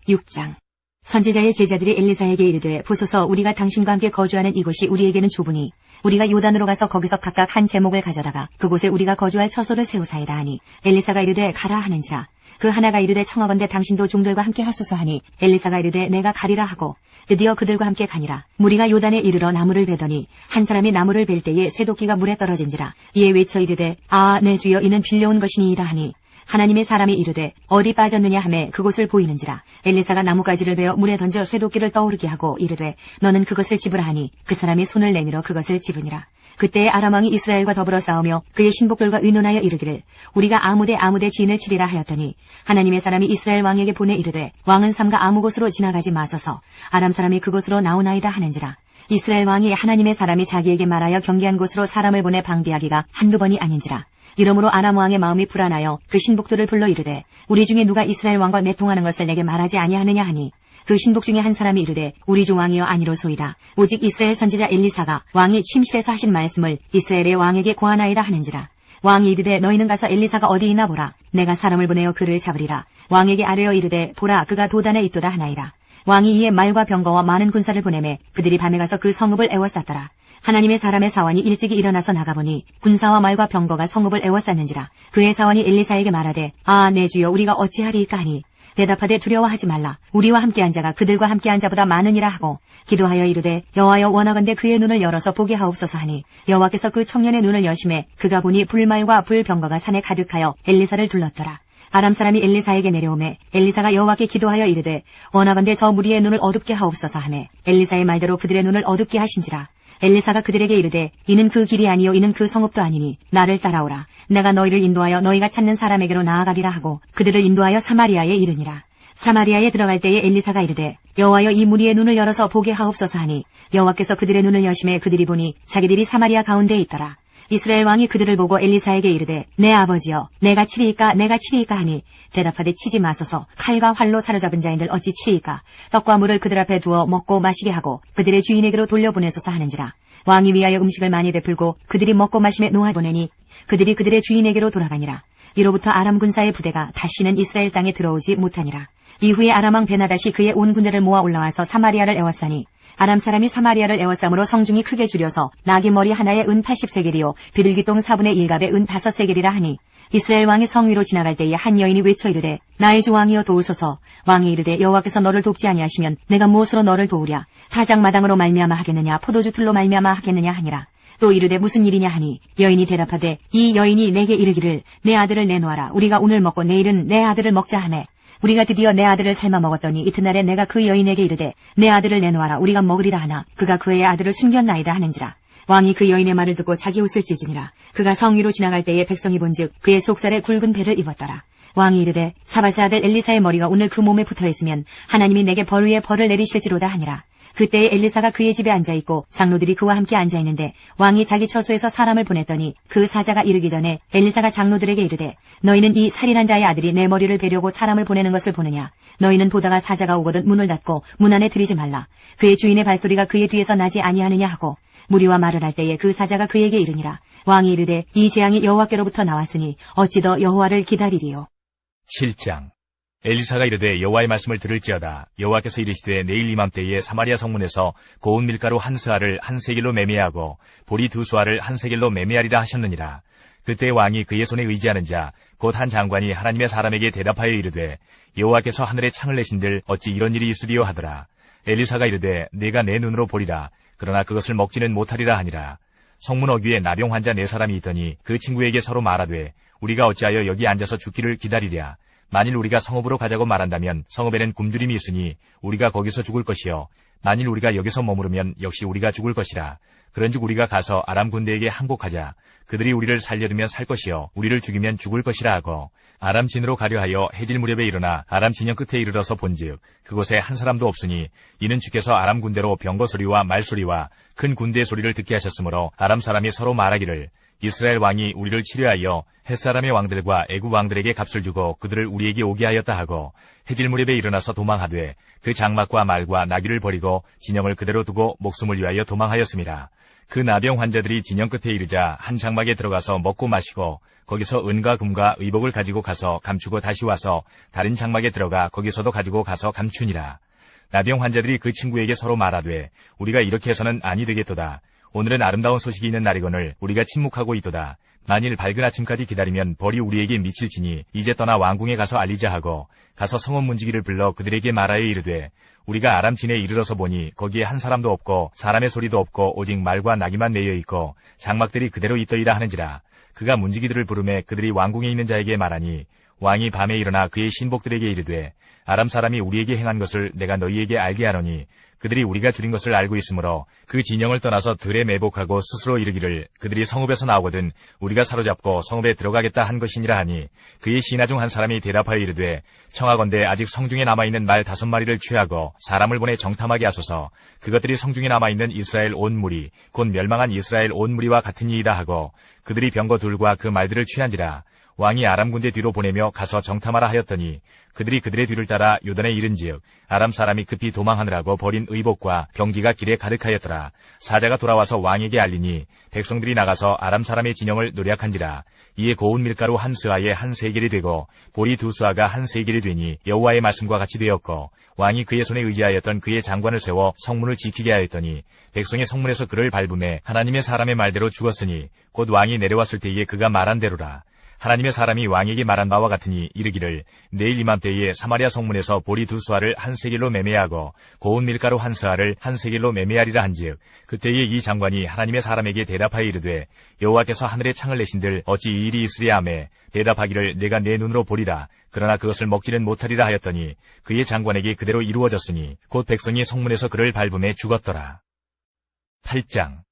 6장 선지자의 제자들이 엘리사에게 이르되 보소서 우리가 당신과 함께 거주하는 이곳이 우리에게는 좁으니 우리가 요단으로 가서 거기서 각각 한 제목을 가져다가 그곳에 우리가 거주할 처소를 세우사이다 하니 엘리사가 이르되 가라 하는지라. 그 하나가 이르되 청하건대 당신도 종들과 함께 하소서 하니 엘리사가 이르되 내가 가리라 하고 드디어 그들과 함께 가니라. 무리가 요단에 이르러 나무를 베더니 한 사람이 나무를 벨 때에 쇠도끼가 물에 떨어진지라. 이에 외쳐 이르되 아 내 주여 이는 빌려온 것이니이다 하니 하나님의 사람이 이르되 어디 빠졌느냐 하매 그곳을 보이는지라. 엘리사가 나뭇가지를 베어 물에 던져 쇠도끼를 떠오르게 하고 이르되 너는 그것을 집으라 하니 그 사람이 손을 내밀어 그것을 집으니라. 그때에 아람 왕이 이스라엘과 더불어 싸우며 그의 신복들과 의논하여 이르기를 우리가 아무데 진을 치리라 하였더니 하나님의 사람이 이스라엘 왕에게 보내 이르되 왕은 삼가 아무 곳으로 지나가지 마소서. 아람 사람이 그곳으로 나오나이다 하는지라. 이스라엘 왕이 하나님의 사람이 자기에게 말하여 경계한 곳으로 사람을 보내 방비하기가 한두 번이 아닌지라. 이러므로 아람 왕의 마음이 불안하여 그 신복들을 불러 이르되 우리 중에 누가 이스라엘 왕과 내통하는 것을 내게 말하지 아니하느냐 하니 그 신복 중에 한 사람이 이르되 우리 주 왕이여 아니로소이다. 오직 이스라엘 선지자 엘리사가 왕이 침실에서 하신 말씀을 이스라엘의 왕에게 고하나이다 하는지라. 왕이 이르되 너희는 가서 엘리사가 어디 있나 보라. 내가 사람을 보내어 그를 잡으리라. 왕에게 아뢰어 이르되 보라 그가 도단에 있도다 하나이다. 왕이 이에 말과 병거와 많은 군사를 보내매 그들이 밤에 가서 그 성읍을 에워쌌더라. 하나님의 사람의 사환이 일찍이 일어나서 나가보니 군사와 말과 병거가 성읍을 에워쌌는지라. 그의 사환이 엘리사에게 말하되 아 내 주여 우리가 어찌하리이까 하니 대답하되 두려워하지 말라. 우리와 함께한 자가 그들과 함께한 자보다 많으니라 하고 기도하여 이르되 여호와여 원하건대 그의 눈을 열어서 보게 하옵소서 하니 여호와께서 그 청년의 눈을 여심해 그가 보니 불말과 불병거가 산에 가득하여 엘리사를 둘렀더라. 아람 사람이 엘리사에게 내려오매 엘리사가 여호와께 기도하여 이르되 원하건대 저 무리의 눈을 어둡게 하옵소서 하매 엘리사의 말대로 그들의 눈을 어둡게 하신지라. 엘리사가 그들에게 이르되 이는 그 길이 아니요 이는 그 성읍도 아니니 나를 따라오라. 내가 너희를 인도하여 너희가 찾는 사람에게로 나아가리라 하고 그들을 인도하여 사마리아에 이르니라. 사마리아에 들어갈 때에 엘리사가 이르되 여호와여 이 무리의 눈을 열어서 보게 하옵소서 하니 여호와께서 그들의 눈을 여심해 그들이 보니 자기들이 사마리아 가운데에 있더라. 이스라엘 왕이 그들을 보고 엘리사에게 이르되 내 아버지여 내가 치리이까 하니 대답하되 치지 마소서. 칼과 활로 사로잡은 자인들 어찌 치리이까. 떡과 물을 그들 앞에 두어 먹고 마시게 하고 그들의 주인에게로 돌려보내소서 하는지라. 왕이 위하여 음식을 많이 베풀고 그들이 먹고 마심에 놓아보내니 그들이 그들의 주인에게로 돌아가니라. 이로부터 아람 군사의 부대가 다시는 이스라엘 땅에 들어오지 못하니라. 이후에 아람 왕 베나닷이 그의 온 군대를 모아 올라와서 사마리아를 에워싸니 아람 사람이 사마리아를 에워싸므로 성중이 크게 줄여서 나귀 머리 하나에 은 80세겔이요 비둘기똥 4분의 1갑에 은 5세겔이라 하니 이스라엘 왕이 성 위로 지나갈 때에 한 여인이 외쳐 이르되 나의 주 왕이여 도우소서. 왕이 이르되 여호와께서 너를 돕지 아니하시면 내가 무엇으로 너를 도우랴. 타작마당으로 말미암아 하겠느냐 포도주 틀로 말미암아 하겠느냐 하니라. 또 이르되 무슨 일이냐 하니 여인이 대답하되 이 여인이 내게 이르기를 내 아들을 내놓아라. 우리가 오늘 먹고 내일은 내 아들을 먹자 하매 우리가 드디어 내 아들을 삶아 먹었더니 이튿날에 내가 그 여인에게 이르되 내 아들을 내놓아라. 우리가 먹으리라 하나 그가 그의 아들을 숨겼나이다 하는지라. 왕이 그 여인의 말을 듣고 자기 옷을 찢으니라. 그가 성 위로 지나갈 때에 백성이 본즉 그의 속살에 굵은 배를 입었더라. 왕이 이르되 사바스 아들 엘리사의 머리가 오늘 그 몸에 붙어있으면 하나님이 내게 벌 위에 벌을 내리실지로다 하니라. 그때에 엘리사가 그의 집에 앉아있고 장로들이 그와 함께 앉아있는데 왕이 자기 처소에서 사람을 보냈더니 그 사자가 이르기 전에 엘리사가 장로들에게 이르되 너희는 이 살인한 자의 아들이 내 머리를 베려고 사람을 보내는 것을 보느냐. 너희는 보다가 사자가 오거든 문을 닫고 문 안에 들이지 말라. 그의 주인의 발소리가 그의 뒤에서 나지 아니하느냐 하고 무리와 말을 할 때에 그 사자가 그에게 이르니라. 왕이 이르되 이 재앙이 여호와께로부터 나왔으니 어찌 더 여호와를 기다리리요. 7장. 엘리사가 이르되 여호와의 말씀을 들을지어다. 여호와께서 이르시되 내일 이맘때에 사마리아 성문에서 고운 밀가루 한 스아를 한 세겔로 매매하고 보리 두 수아를 한 세겔로 매매하리라 하셨느니라. 그때 왕이 그의 손에 의지하는 자 곧 한 장관이 하나님의 사람에게 대답하여 이르되 여호와께서 하늘에 창을 내신들 어찌 이런 일이 있으리요 하더라. 엘리사가 이르되 내가 내 눈으로 보리라. 그러나 그것을 먹지는 못하리라 하니라. 성문 어귀에 나병 환자 4사람이 있더니 그 친구에게 서로 말하되 우리가 어찌하여 여기 앉아서 죽기를 기다리랴. 만일 우리가 성읍으로 가자고 말한다면 성읍에는 굶주림이 있으니 우리가 거기서 죽을 것이요 만일 우리가 여기서 머무르면 역시 우리가 죽을 것이라. 그런즉 우리가 가서 아람 군대에게 항복하자. 그들이 우리를 살려두면 살 것이요 우리를 죽이면 죽을 것이라 하고 아람 진으로 가려 하여 해질 무렵에 일어나 아람 진영 끝에 이르러서 본즉 그곳에 한 사람도 없으니 이는 주께서 아람 군대로 병거 소리와 말소리와 큰 군대의 소리를 듣게 하셨으므로 아람 사람이 서로 말하기를 이스라엘 왕이 우리를 치료하여 햇사람의 왕들과 애굽 왕들에게 값을 주고 그들을 우리에게 오게 하였다 하고 해질 무렵에 일어나서 도망하되 그 장막과 말과 나귀를 버리고 진영을 그대로 두고 목숨을 위하여 도망하였습니다. 그 나병 환자들이 진영 끝에 이르자 한 장막에 들어가서 먹고 마시고 거기서 은과 금과 의복을 가지고 가서 감추고 다시 와서 다른 장막에 들어가 거기서도 가지고 가서 감추니라. 나병 환자들이 그 친구에게 서로 말하되 우리가 이렇게 해서는 아니 되겠도다. 오늘은 아름다운 소식이 있는 날이거늘 우리가 침묵하고 있도다. 만일 밝은 아침까지 기다리면 벌이 우리에게 미칠지니 이제 떠나 왕궁에 가서 알리자 하고 가서 성읍 문지기를 불러 그들에게 말하여 이르되 우리가 아람 진에 이르러서 보니 거기에 한 사람도 없고 사람의 소리도 없고 오직 말과 나귀만 매여 있고 장막들이 그대로 있더이다 하는지라. 그가 문지기들을 부르매 그들이 왕궁에 있는 자에게 말하니 왕이 밤에 일어나 그의 신복들에게 이르되 아람 사람이 우리에게 행한 것을 내가 너희에게 알게 하노니 그들이 우리가 줄인 것을 알고 있으므로 그 진영을 떠나서 들에 매복하고 스스로 이르기를 그들이 성읍에서 나오거든 우리가 사로잡고 성읍에 들어가겠다 한 것이니라 하니 그의 신하 중 한 사람이 대답하여 이르되 청하건대 아직 성중에 남아있는 말 5마리를 취하고 사람을 보내 정탐하게 하소서. 그것들이 성중에 남아있는 이스라엘 온 무리 곧 멸망한 이스라엘 온 무리와 같은 이이다 하고 그들이 병거 둘과 그 말들을 취한지라. 왕이 아람 군대 뒤로 보내며 가서 정탐하라 하였더니 그들이 그들의 뒤를 따라 요단에 이른즉 아람 사람이 급히 도망하느라고 버린 의복과 병기가 길에 가득하였더라. 사자가 돌아와서 왕에게 알리니 백성들이 나가서 아람 사람의 진영을 노략한지라. 이에 고운 밀가루 한 스아에 한 세겔이 되고 보리 2수아가 한 세겔이 되니 여호와의 말씀과 같이 되었고 왕이 그의 손에 의지하였던 그의 장관을 세워 성문을 지키게 하였더니 백성의 성문에서 그를 밟음에 하나님의 사람의 말대로 죽었으니 곧 왕이 내려왔을 때에 그가 말한 대로라. 하나님의 사람이 왕에게 말한 바와 같으니 이르기를 내일 이맘때에 사마리아 성문에서 보리 2수아를 한 세겔로 매매하고 고운 밀가루 한 스아를 한 세겔로 매매하리라 한즉 그때에 이 장관이 하나님의 사람에게 대답하여 이르되 여호와께서 하늘에 창을 내신들 어찌 이 일이 있으랴 하매 대답하기를 내가 내 눈으로 보리라. 그러나 그것을 먹지는 못하리라 하였더니 그의 장관에게 그대로 이루어졌으니 곧 백성이 성문에서 그를 밟음에 죽었더라. 8장.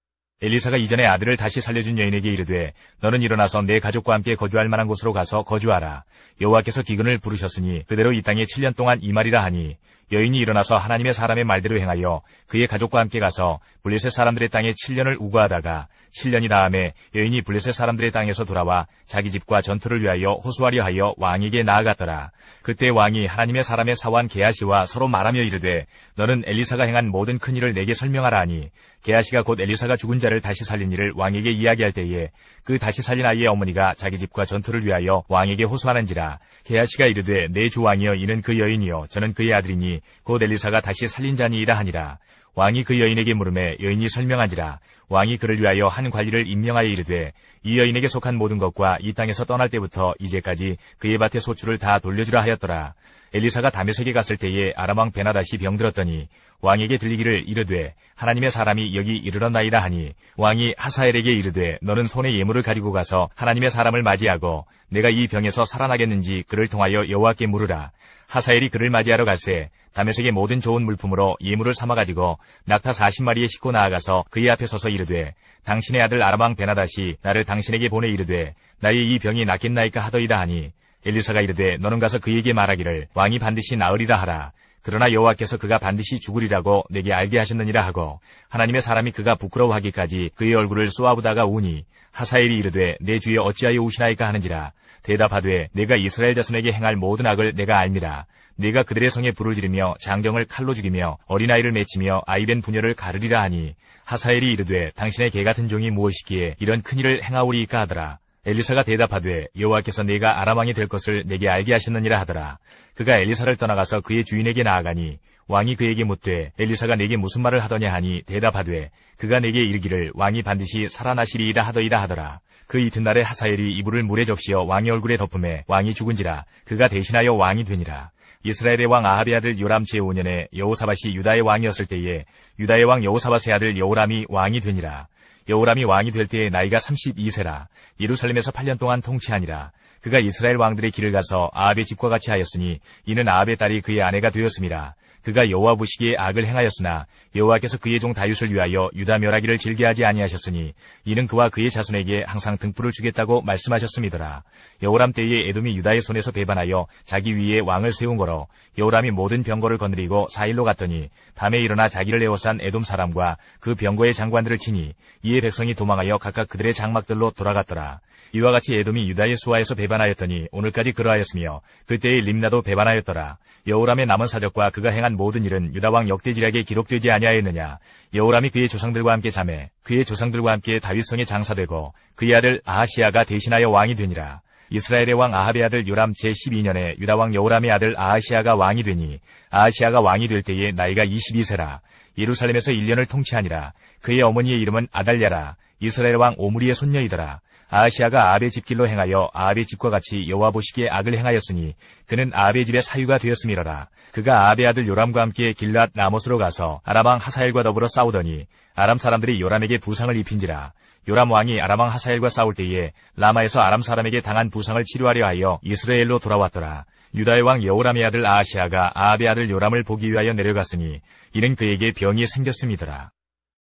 엘리사가 이전에 아들을 다시 살려준 여인에게 이르되 너는 일어나서 내 가족과 함께 거주할 만한 곳으로 가서 거주하라. 여호와께서 기근을 부르셨으니 그대로 이 땅에 7년 동안 임하리라 하니 여인이 일어나서 하나님의 사람의 말대로 행하여 그의 가족과 함께 가서 블레셋 사람들의 땅에 7년을 우거하다가 7년이 다음에 여인이 블레셋 사람들의 땅에서 돌아와 자기 집과 전투를 위하여 호소하려 하여 왕에게 나아갔더라. 그때 왕이 하나님의 사람의 사환 게하시와 서로 말하며 이르되 너는 엘리사가 행한 모든 큰 일을 내게 설명하라 하니 게하시가 곧 엘리사가 죽은 자를 다시 살린 일을 왕에게 이야기할 때에 그 다시 살린 아이의 어머니가 자기 집과 전투를 위하여 왕에게 호소하는지라. 게하시가 이르되 내 주 왕이여 이는 그 여인이요 저는 그의 아들이니 곧 엘리사가 다시 살린 자니이다 하니라. 왕이 그 여인에게 물으매 여인이 설명한지라. 왕이 그를 위하여 한 관리를 임명하여 이르되 이 여인에게 속한 모든 것과 이 땅에서 떠날 때부터 이제까지 그의 밭의 소출을 다 돌려주라 하였더라. 엘리사가 다메섹에 갔을 때에 아람 왕 베나다시 병들었더니 왕에게 들리기를 이르되 하나님의 사람이 여기 이르렀나이다 하니 왕이 하사엘에게 이르되 너는 손에 예물을 가지고 가서 하나님의 사람을 맞이하고 내가 이 병에서 살아나겠는지 그를 통하여 여호와께 물으라. 하사엘이 그를 맞이하러 갈새 다메섹의 모든 좋은 물품으로 예물을 삼아가지고 낙타 40마리에 싣고 나아가서 그의 앞에 서서 이르되 당신의 아들 아람 왕 베나다시 나를 당신에게 보내 이르되 나의 이 병이 낫겠나이까 하더이다 하니 엘리사가 이르되 너는 가서 그에게 말하기를 왕이 반드시 나으리라 하라. 그러나 여호와께서 그가 반드시 죽으리라고 내게 알게 하셨느니라 하고 하나님의 사람이 그가 부끄러워하기까지 그의 얼굴을 쏘아보다가 우니 하사엘이 이르되 내 주여 어찌하여 우시나이까 하는지라. 대답하되 내가 이스라엘 자손에게 행할 모든 악을 내가 알미라. 내가 그들의 성에 불을 지르며 장정을 칼로 죽이며 어린아이를 맺히며 아이벤 부녀를 가르리라 하니 하사엘이 이르되 당신의 개같은 종이 무엇이기에 이런 큰일을 행하오리이까 하더라. 엘리사가 대답하되 여호와께서 내가 아람 왕이 될 것을 내게 알게 하셨느니라 하더라. 그가 엘리사를 떠나가서 그의 주인에게 나아가니 왕이 그에게 묻되 엘리사가 내게 무슨 말을 하더냐 하니 대답하되 그가 내게 이르기를 왕이 반드시 살아나시리이다 하더이다 하더라. 그 이튿날에 하사엘이 이불을 물에 적시어 왕의 얼굴에 덮음에 왕이 죽은지라. 그가 대신하여 왕이 되니라. 이스라엘의 왕 아합의 아들 요람 제5년에 여호사밧이 유다의 왕이었을 때에 유다의 왕 여호사밧의 아들 여호람이 왕이 되니라. 여호람이 왕이 될 때에 나이가 32세라. 예루살렘에서 8년 동안 통치하니라. 그가 이스라엘 왕들의 길을 가서 아합의 집과 같이 하였으니 이는 아합의 딸이 그의 아내가 되었음이라. 그가 여호와 보시기에 악을 행하였으나 여호와께서 그의 종 다윗을 위하여 유다 멸하기를 즐겨하지 아니하셨으니 이는 그와 그의 자손에게 항상 등불을 주겠다고 말씀하셨음이더라. 여호람 때에 에돔이 유다의 손에서 배반하여 자기 위에 왕을 세운 거로 여호람이 모든 병거를 거느리고 사일로 갔더니 밤에 일어나 자기를 에워싼 에돔 사람과 그 병거의 장관들을 치니 이에 백성이 도망하여 각각 그들의 장막들로 돌아갔더라. 이와 같이 에돔이 유다의 수하에서 배반하였더니 오늘까지 그러하였으며 그때의 림나도 배반하였더라. 여호람의 남은 사적과 그가 행한 모든 일은 유다왕 역대지략에 기록되지 아니하였느냐. 여호람이 그의 조상들과 함께 자매 그의 조상들과 함께 다윗성에 장사되고 그의 아들 아하시아가 대신하여 왕이 되니라. 이스라엘의 왕 아합의 아들 요람 제12년에 유다왕 여호람의 아들 아하시아가 왕이 되니 아하시아가 왕이 될 때에 나이가 22세라. 예루살렘에서 1년을 통치하니라. 그의 어머니의 이름은 아달랴라. 이스라엘 왕 오므리의 손녀이더라. 아하시아가 아합의 집길로 행하여 아합의 집과 같이 여호와 보시기에 악을 행하였으니 그는 아합의 집의 사유가 되었음이러라. 그가 아합의 아들 요람과 함께 길앗 라못으로 가서 아람 왕 하사엘과 더불어 싸우더니 아람 사람들이 요람에게 부상을 입힌지라. 요람 왕이 아람 왕 하사엘과 싸울 때에 라마에서 아람 사람에게 당한 부상을 치료하려 하여 이스라엘로 돌아왔더라. 유다의 왕 여호람의 아들 아하시아가 아합의 아들 요람을 보기 위하여 내려갔으니 이는 그에게 병이 생겼음이더라.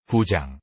9장.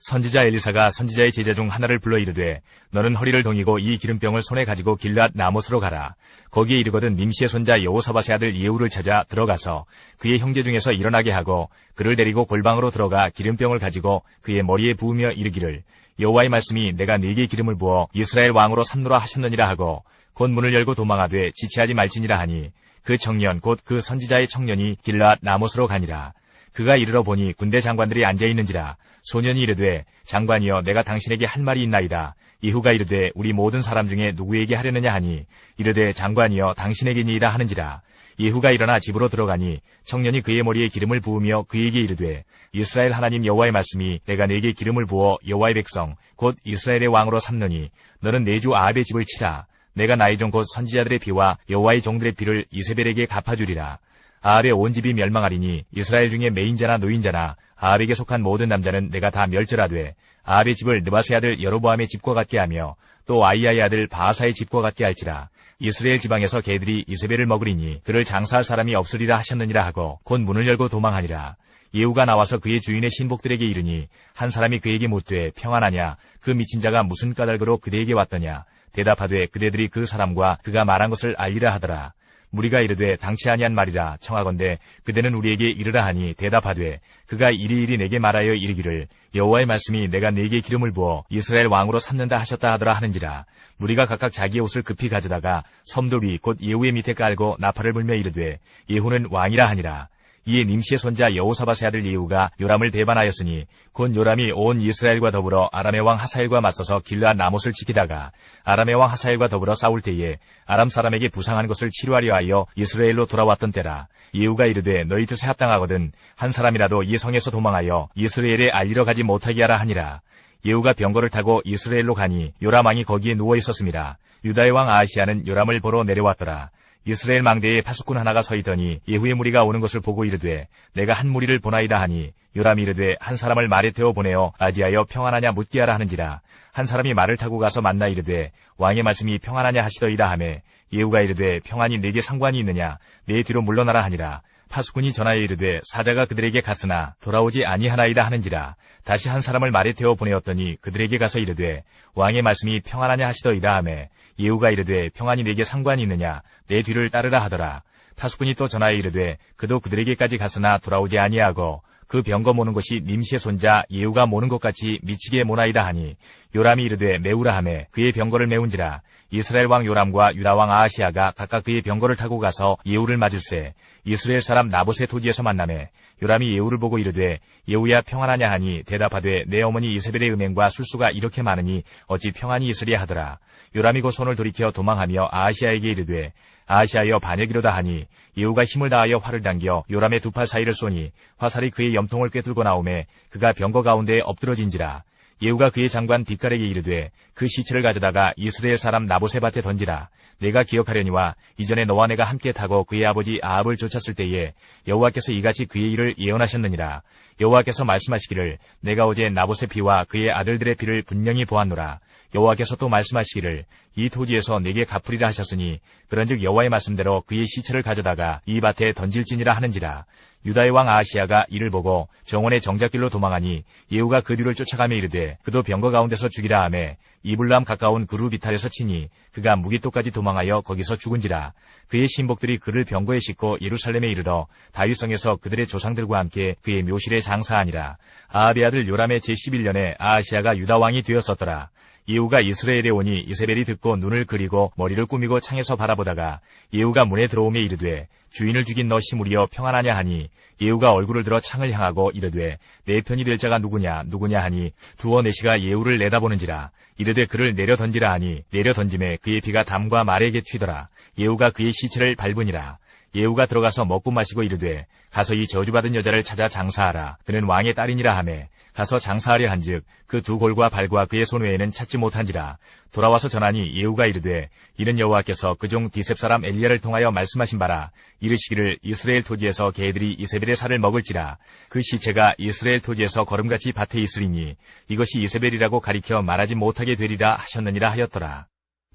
선지자 엘리사가 선지자의 제자 중 하나를 불러 이르되 너는 허리를 동이고 이 기름병을 손에 가지고 길앗 라못으로 가라. 거기에 이르거든 nim시의 손자 여호사밧의 아들 예후를 찾아 들어가서 그의 형제 중에서 일어나게 하고 그를 데리고 골방으로 들어가 기름병을 가지고 그의 머리에 부으며 이르기를 여호와의 말씀이 내가 네게 기름을 부어 이스라엘 왕으로 삼노라 하셨느니라 하고 곧 문을 열고 도망하되 지체하지 말지니라 하니 그 청년 곧 그 선지자의 청년이 길앗 라못으로 가니라. 그가 이르러 보니 군대 장관들이 앉아있는지라. 소년이 이르되 장관이여 내가 당신에게 할 말이 있나이다. 예후가 이르되 우리 모든 사람 중에 누구에게 하려느냐 하니 이르되 장관이여 당신에게니이다 하는지라. 예후가 일어나 집으로 들어가니 청년이 그의 머리에 기름을 부으며 그에게 이르되 이스라엘 하나님 여호와의 말씀이 내가 네게 기름을 부어 여호와의 백성 곧 이스라엘의 왕으로 삼느니 너는 내 주 아합의 집을 치라. 내가 나의 종 곧 선지자들의 피와 여호와의 종들의 피를 이세벨에게 갚아주리라. 아합의 온 집이 멸망하리니 이스라엘 중에 매인자나 노인자나 아합에게 속한 모든 남자는 내가 다 멸절하되 아합의 집을 느바스의 아들 여로보암의 집과 같게 하며 또 아이야의 아들 바하사의 집과 같게 할지라. 이스라엘 지방에서 개들이 이세벨을 먹으리니 그를 장사할 사람이 없으리라 하셨느니라 하고 곧 문을 열고 도망하니라. 예후가 나와서 그의 주인의 신복들에게 이르니 한 사람이 그에게 묻되 평안하냐 그 미친 자가 무슨 까닭으로 그대에게 왔더냐. 대답하되 그대들이 그 사람과 그가 말한 것을 알리라 하더라. 무리가 이르되 당치 아니한 말이라 청하건대 그대는 우리에게 이르라 하니 대답하되 그가 이리이리 내게 말하여 이르기를 여호와의 말씀이 내가 네게 기름을 부어 이스라엘 왕으로 삼는다 하셨다 하더라 하는지라. 무리가 각각 자기의 옷을 급히 가져다가 섬돌 위 곧 예후의 밑에 깔고 나팔을 불며 이르되 예후는 왕이라 하니라. 이에 님시의 손자 여호사밧의 아들 예후가 요람을 배반하였으니 곧 요람이 온 이스라엘과 더불어 아람의 왕 하사엘과 맞서서 길르앗 라못을 지키다가 아람의 왕 하사엘과 더불어 싸울 때에 아람 사람에게 부상한 것을 치료하려 하여 이스라엘로 돌아왔던 때라. 예후가 이르되 너희 뜻에 합당하거든 한 사람이라도 이 성에서 도망하여 이스라엘에 알리러 가지 못하게 하라 하니라. 예후가 병거를 타고 이스라엘로 가니 요람 왕이 거기에 누워 있었습니다. 유다의 왕 아하시야는 요람을 보러 내려왔더라. 이스라엘 망대에 파수꾼 하나가 서 있더니 예후의 무리가 오는 것을 보고 이르되 내가 한 무리를 보나이다 하니 요람이 이르되 한 사람을 말에 태워 보내어 아지하여 평안하냐 묻게 하라 하는지라. 한 사람이 말을 타고 가서 만나 이르되 왕의 말씀이 평안하냐 하시더이다 하매 예후가 이르되 평안이 내게 상관이 있느냐 내 뒤로 물러나라 하니라. 파수꾼이 전하여 이르되 사자가 그들에게 갔으나 돌아오지 아니하나이다 하는지라. 다시 한 사람을 말에 태워 보내었더니 그들에게 가서 이르되 왕의 말씀이 평안하냐 하시더이다 하매 예후가 이르되 평안이 내게 상관이 있느냐 내 뒤를 따르라 하더라. 파수꾼이 또 전하여 이르되 그도 그들에게까지 갔으나 돌아오지 아니하고 그 병거 모는 것이 님시의 손자 예후가 모는 것 같이 미치게 모나이다 하니 요람이 이르되 메우라 하매 그의 병거를 메운지라. 이스라엘 왕 요람과 유다 왕 아하시야가 각각 그의 병거를 타고 가서 예후를 맞을세 이스라엘 사람 나봇의 토지에서 만나매 요람이 예후를 보고 이르되 예후야 평안하냐 하니 대답하되 내 어머니 이세벨의 음행과 술수가 이렇게 많으니 어찌 평안이 있으랴 하더라. 요람이 곧 손을 돌이켜 도망하며 아하시야에게 이르되 아하시하여 반역이로다 하니 예후가 힘을 다하여 활을 당겨 요람의 두 팔 사이를 쏘니 화살이 그의 염통을 꿰뚫고 나오매 그가 병거 가운데에 엎드러진지라. 예후가 그의 장관 뒷갈에게 이르되 그 시체를 가져다가 이스라엘 사람 나봇의 밭에 던지라. 내가 기억하려니와 이전에 너와 내가 함께 타고 그의 아버지 아합을 쫓았을 때에 여호와께서 이같이 그의 일을 예언하셨느니라. 여호와께서 말씀하시기를 내가 어제 나봇의 피와 그의 아들들의 피를 분명히 보았노라. 여호와께서 또 말씀하시기를 이 토지에서 내게 갚으리라 하셨으니 그런즉 여호와의 말씀대로 그의 시체를 가져다가 이 밭에 던질지니라 하는지라. 유다의 왕 아하시야가 이를 보고 정원의 정작길로 도망하니 예후가 그 뒤를 쫓아가며 이르되 그도 병거 가운데서 죽이라 하매 이블람 가까운 그루 비탈에서 치니 그가 무기토까지 도망하여 거기서 죽은지라. 그의 신복들이 그를 병거에 싣고 예루살렘에 이르러 다윗성에서 그들의 조상들과 함께 그의 묘실에 장사하니라. 아합의 아들 요람의 제11년에 아하시야가 유다 왕이 되었었더라. 예후가 이스라엘에 오니 이세벨이 듣고 눈을 그리고 머리를 꾸미고 창에서 바라보다가 예후가 문에 들어오며 이르되 주인을 죽인 너 시므리여 평안하냐 하니 예후가 얼굴을 들어 창을 향하고 이르되 내 편이 될 자가 누구냐 하니 두어 내시가 예후를 내다보는지라. 이르되 그를 내려 던지라 하니 내려 던짐에 그의 피가 담과 말에게 튀더라. 예후가 그의 시체를 밟으니라. 예후가 들어가서 먹고 마시고 이르되 가서 이 저주받은 여자를 찾아 장사하라. 그는 왕의 딸이니라 하매 가서 장사하려 한즉 그 두 골과 발과 그의 손 외에는 찾지 못한지라. 돌아와서 전하니 예후가 이르되 이는 여호와께서 그종 디셉 사람 엘리야를 통하여 말씀하신 바라. 이르시기를 이스라엘 토지에서 개들이 이세벨의 살을 먹을지라. 그 시체가 이스라엘 토지에서 거름같이 밭에 있으리니 이것이 이세벨이라고 가리켜 말하지 못하게 되리라 하셨느니라 하였더라.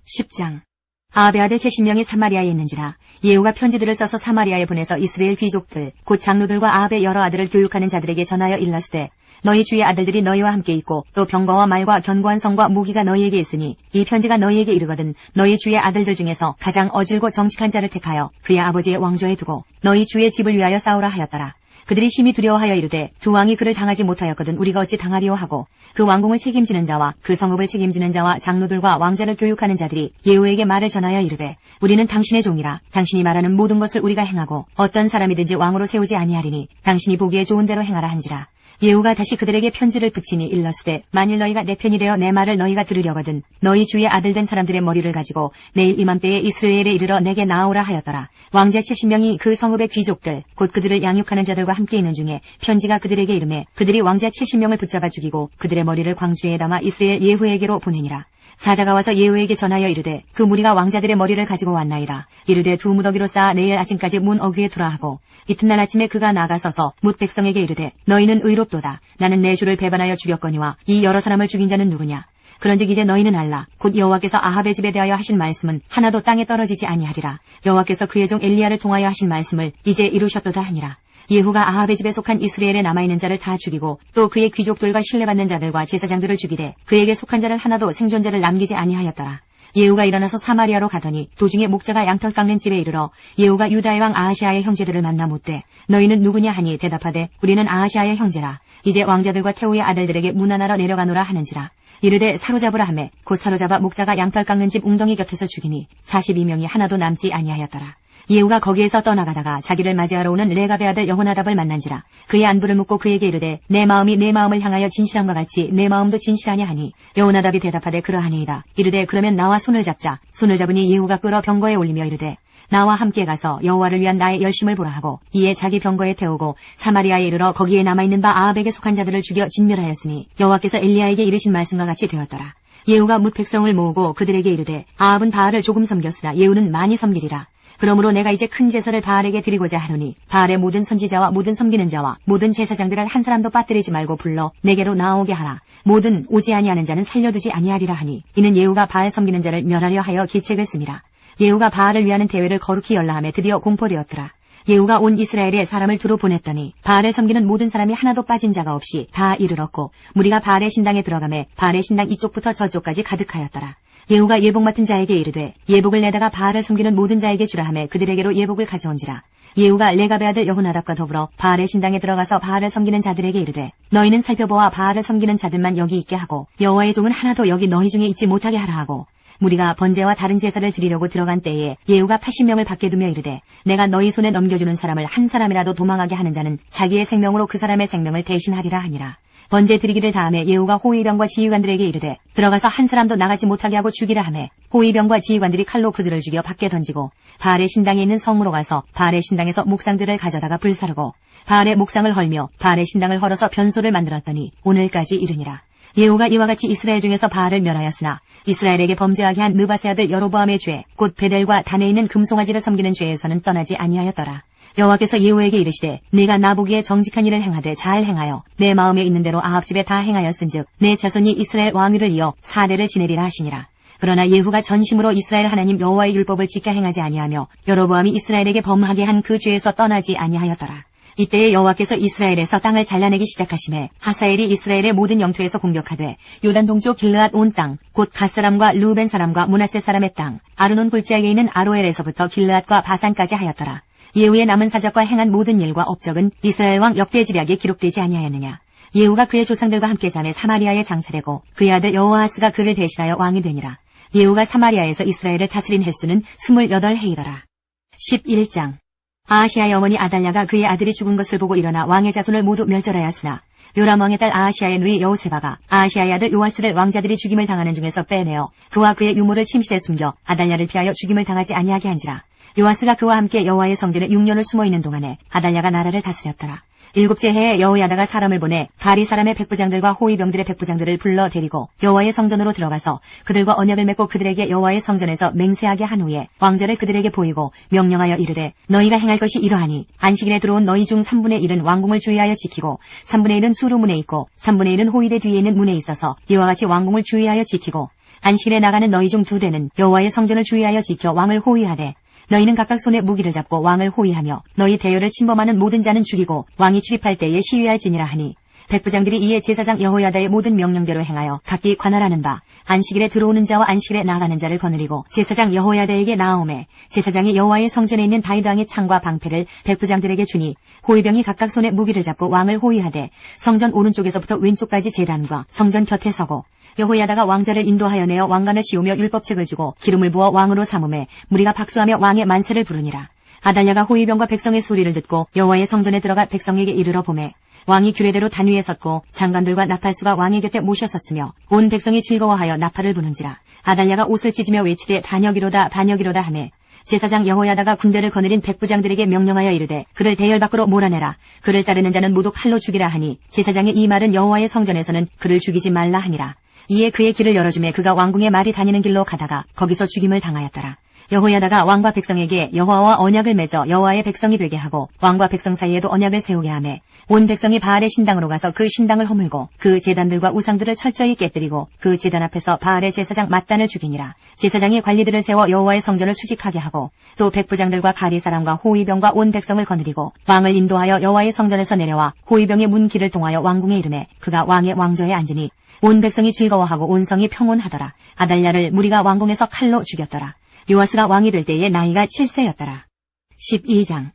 10장 아합의 아들 제10명이 사마리아에 있는지라. 예후가 편지들을 써서 사마리아에 보내서 이스라엘 귀족들 곧 장로들과 아합의 여러 아들을 교육하는 자들에게 전하여 일렀으되 너희 주의 아들들이 너희와 함께 있고 또 병거와 말과 견고한 성과 무기가 너희에게 있으니 이 편지가 너희에게 이르거든 너희 주의 아들들 중에서 가장 어질고 정직한 자를 택하여 그의 아버지의 왕조에 두고 너희 주의 집을 위하여 싸우라 하였더라. 그들이 심히 두려워하여 이르되 두 왕이 그를 당하지 못하였거든 우리가 어찌 당하리요 하고 그 왕궁을 책임지는 자와 그 성읍을 책임지는 자와 장로들과 왕자를 교육하는 자들이 예후에게 말을 전하여 이르되 우리는 당신의 종이라. 당신이 말하는 모든 것을 우리가 행하고 어떤 사람이든지 왕으로 세우지 아니하리니 당신이 보기에 좋은 대로 행하라 한지라. 예후가 다시 그들에게 편지를 붙이니 일렀으되 만일 너희가 내 편이 되어 내 말을 너희가 들으려거든 너희 주의 아들 된 사람들의 머리를 가지고 내일 이맘때에 이스라엘에 이르러 내게 나아오라 하였더라. 왕자 70명이 그 성읍의 귀족들 곧 그들을 양육하는 자들과 함께 있는 중에 편지가 그들에게 이르매 그들이 왕자 70명을 붙잡아 죽이고 그들의 머리를 광주에 담아 이스라엘 예후에게로 보내니라. 사자가 와서 예후에게 전하여 이르되 그 무리가 왕자들의 머리를 가지고 왔나이다. 이르되 두 무더기로 쌓아 내일 아침까지 문 어귀에 두라 하고 이튿날 아침에 그가 나가서서 뭇 백성에게 이르되 너희는 의롭도다. 나는 내 주를 배반하여 죽였거니와 이 여러 사람을 죽인 자는 누구냐. 그런즉 이제 너희는 알라. 곧 여호와께서 아합의 집에 대하여 하신 말씀은 하나도 땅에 떨어지지 아니하리라. 여호와께서 그의 종 엘리야를 통하여 하신 말씀을 이제 이루셨도다 하니라. 예후가 아합의 집에 속한 이스라엘에 남아있는 자를 다 죽이고 또 그의 귀족들과 신뢰받는 자들과 제사장들을 죽이되 그에게 속한 자를 하나도 생존자를 남기지 아니하였더라. 예후가 일어나서 사마리아로 가더니 도중에 목자가 양털 깎는 집에 이르러 예후가 유다의 왕 아하시아의 형제들을 만나 묻되 너희는 누구냐 하니 대답하되 우리는 아하시아의 형제라. 이제 왕자들과 태후의 아들들에게 문안하러 내려가노라 하는지라. 이르되 사로잡으라 하매 곧 사로잡아 목자가 양털 깎는 집 웅덩이 곁에서 죽이니 42명이 하나도 남지 아니하였더라. 예후가 거기에서 떠나가다가 자기를 맞이하러 오는 레갑의 아들 여호나답을 만난지라. 그의 안부를 묻고 그에게 이르되 내 마음이 내 마음을 향하여 진실함과 같이 내 마음도 진실하냐 하니 여호나답이 대답하되 그러하니이다. 이르되 그러면 나와 손을 잡자. 손을 잡으니 예후가 끌어 병거에 올리며 이르되 나와 함께 가서 여호와를 위한 나의 열심을 보라 하고 이에 자기 병거에 태우고 사마리아에 이르러 거기에 남아있는 바 아합에게 속한 자들을 죽여 진멸하였으니 여호와께서 엘리야에게 이르신 말씀과 같이 되었더라. 예후가 뭇 백성을 모으고 그들에게 이르되 아합은 바알을 조금 섬겼으나 예후는 많이 섬기리라. 그러므로 내가 이제 큰 제사를 바알에게 드리고자 하노니 바알의 모든 선지자와 모든 섬기는 자와 모든 제사장들을 한 사람도 빠뜨리지 말고 불러 내게로 나오게 하라. 모든 오지 아니하는 자는 살려두지 아니하리라 하니 이는 예후가 바알 섬기는 자를 멸하려 하여 계책을 씁니다. 예후가 바알을 위하는 대회를 거룩히 열라하며 드디어 공포되었더라. 예후가 온 이스라엘에 사람을 두루 보냈더니 바알을 섬기는 모든 사람이 하나도 빠진 자가 없이 다 이르렀고 무리가 바알의 신당에 들어가매 바알의 신당 이쪽부터 저쪽까지 가득하였더라. 예후가 예복 맡은 자에게 이르되 예복을 내다가 바알을 섬기는 모든 자에게 주라 하매 그들에게로 예복을 가져온지라. 예후가 레갑의 아들 여호나답과 더불어 바알의 신당에 들어가서 바알을 섬기는 자들에게 이르되 너희는 살펴보아 바알을 섬기는 자들만 여기 있게 하고 여호와의 종은 하나도 여기 너희 중에 있지 못하게 하라 하고 무리가 번제와 다른 제사를 드리려고 들어간 때에 예후가 80명을 밖에 두며 이르되 내가 너희 손에 넘겨주는 사람을 한 사람이라도 도망하게 하는 자는 자기의 생명으로 그 사람의 생명을 대신하리라 하니라. 번제 드리기를 다음에 예후가 호위병과 지휘관들에게 이르되 들어가서 한 사람도 나가지 못하게 하고 죽이라 하매 호위병과 지휘관들이 칼로 그들을 죽여 밖에 던지고 바알의 신당에 있는 성으로 가서 바알의 신당에서 목상들을 가져다가 불사르고 바알의 목상을 헐며 바알의 신당을 헐어서 변소를 만들었더니 오늘까지 이르니라. 예후가 이와 같이 이스라엘 중에서 바알을 멸하였으나 이스라엘에게 범죄하게 한 느밧의 아들 여로보암의 죄 곧 베델과 단에 있는 금송아지를 섬기는 죄에서는 떠나지 아니하였더라. 여호와께서 예후에게 이르시되 네가 나보기에 정직한 일을 행하되 잘 행하여 내 마음에 있는 대로 아합 집에 다 행하였은즉 내 자손이 이스라엘 왕위를 이어 4대를 지내리라 하시니라. 그러나 예후가 전심으로 이스라엘 하나님 여호와의 율법을 지켜 행하지 아니하며 여로보암이 이스라엘에게 범하게 한 그 죄에서 떠나지 아니하였더라. 이때에 여호와께서 이스라엘에서 땅을 잘라내기 시작하심에 하사엘이 이스라엘의 모든 영토에서 공격하되 요단 동쪽 길르앗 온 땅 곧 갓 사람과 루벤 사람과 므낫세 사람의 땅 아르논 골짜기에 있는 아로엘에서부터 길르앗과 바산까지 하였더라. 예후의 남은 사적과 행한 모든 일과 업적은 이스라엘 왕 역대지략에 기록되지 아니하였느냐. 예후가 그의 조상들과 함께 잠에 사마리아에 장사되고 그의 아들 여호아하스가 그를 대신하여 왕이 되니라. 예후가 사마리아에서 이스라엘을 다스린 횟수는 28해이더라. 11장 아하시아의 어머니 아달랴가 그의 아들이 죽은 것을 보고 일어나 왕의 자손을 모두 멸절하였으나 요람 왕의 딸 아하시아의 누이 여호세바가 아하시아의 아들 요아스를 왕자들이 죽임을 당하는 중에서 빼내어 그와 그의 유모를 침실에 숨겨 아달랴를 피하여 죽임을 당하지 아니하게 한지라. 요아스가 그와 함께 여호와의 성전에 6년을 숨어있는 동안에 아달랴가 나라를 다스렸더라. 7째 해에 여호야다가 사람을 보내 가리 사람의 백부장들과 호위병들의 백부장들을 불러 데리고 여호와의 성전으로 들어가서 그들과 언약을 맺고 그들에게 여호와의 성전에서 맹세하게 한 후에 왕자를 그들에게 보이고 명령하여 이르되 너희가 행할 것이 이러하니 안식일에 들어온 너희 중 3분의 1은 왕궁을 주의하여 지키고 3분의 1은 수루문에 있고 3분의 1은 호위대 뒤에 있는 문에 있어서 이와 같이 왕궁을 주의하여 지키고 안식일에 나가는 너희 중 2대는 여호와의 성전을 주의하여 지켜 왕을 호위하되 너희는 각각 손에 무기를 잡고 왕을 호위하며 너희 대열을 침범하는 모든 자는 죽이고 왕이 출입할 때에 시위할지니라 하니 백부장들이 이에 제사장 여호야다의 모든 명령대로 행하여 각기 관할하는 바 안식일에 들어오는 자와 안식일에 나가는 자를 거느리고 제사장 여호야다에게 나아오매 제사장이 여호와의 성전에 있는 다윗 왕의 창과 방패를 백부장들에게 주니 호위병이 각각 손에 무기를 잡고 왕을 호위하되 성전 오른쪽에서부터 왼쪽까지 제단과 성전 곁에 서고 여호야다가 왕자를 인도하여 내어 왕관을 씌우며 율법책을 주고 기름을 부어 왕으로 삼음에 무리가 박수하며 왕의 만세를 부르니라. 아달랴가 호위병과 백성의 소리를 듣고 여호와의 성전에 들어가 백성에게 이르러 보매 왕이 규례대로 단 위에 섰고 장관들과 나팔수가 왕의 곁에 모셔섰으며 온 백성이 즐거워하여 나팔을 부는지라. 아달랴가 옷을 찢으며 외치되 반역이로다 반역이로다 하매 제사장 여호야다가 군대를 거느린 백부장들에게 명령하여 이르되 그를 대열 밖으로 몰아내라. 그를 따르는 자는 모두 칼로 죽이라 하니 제사장의 이 말은 여호와의 성전에서는 그를 죽이지 말라 함이라. 이에 그의 길을 열어주매 그가 왕궁의 말이 다니는 길로 가다가 거기서 죽임을 당하였더라. 여호야다가 왕과 백성에게 여호와와 언약을 맺어 여호와의 백성이 되게 하고 왕과 백성 사이에도 언약을 세우게 하매 온 백성이 바알의 신당으로 가서 그 신당을 허물고 그 제단들과 우상들을 철저히 깨뜨리고 그 제단 앞에서 바알의 제사장 맏단을 죽이니라. 제사장이 관리들을 세워 여호와의 성전을 수직하게 하고 또 백부장들과 가리 사람과 호위병과 온 백성을 거느리고 왕을 인도하여 여호와의 성전에서 내려와 호위병의 문 길을 통하여 왕궁에 이르매 그가 왕의 왕좌에 앉으니 온 백성이 즐거워하고 온 성이 평온하더라. 아달랴를 무리가 왕궁에서 칼로 죽였더라. 요아스가 왕이 될 때에 나이가 7세였더라. 12장.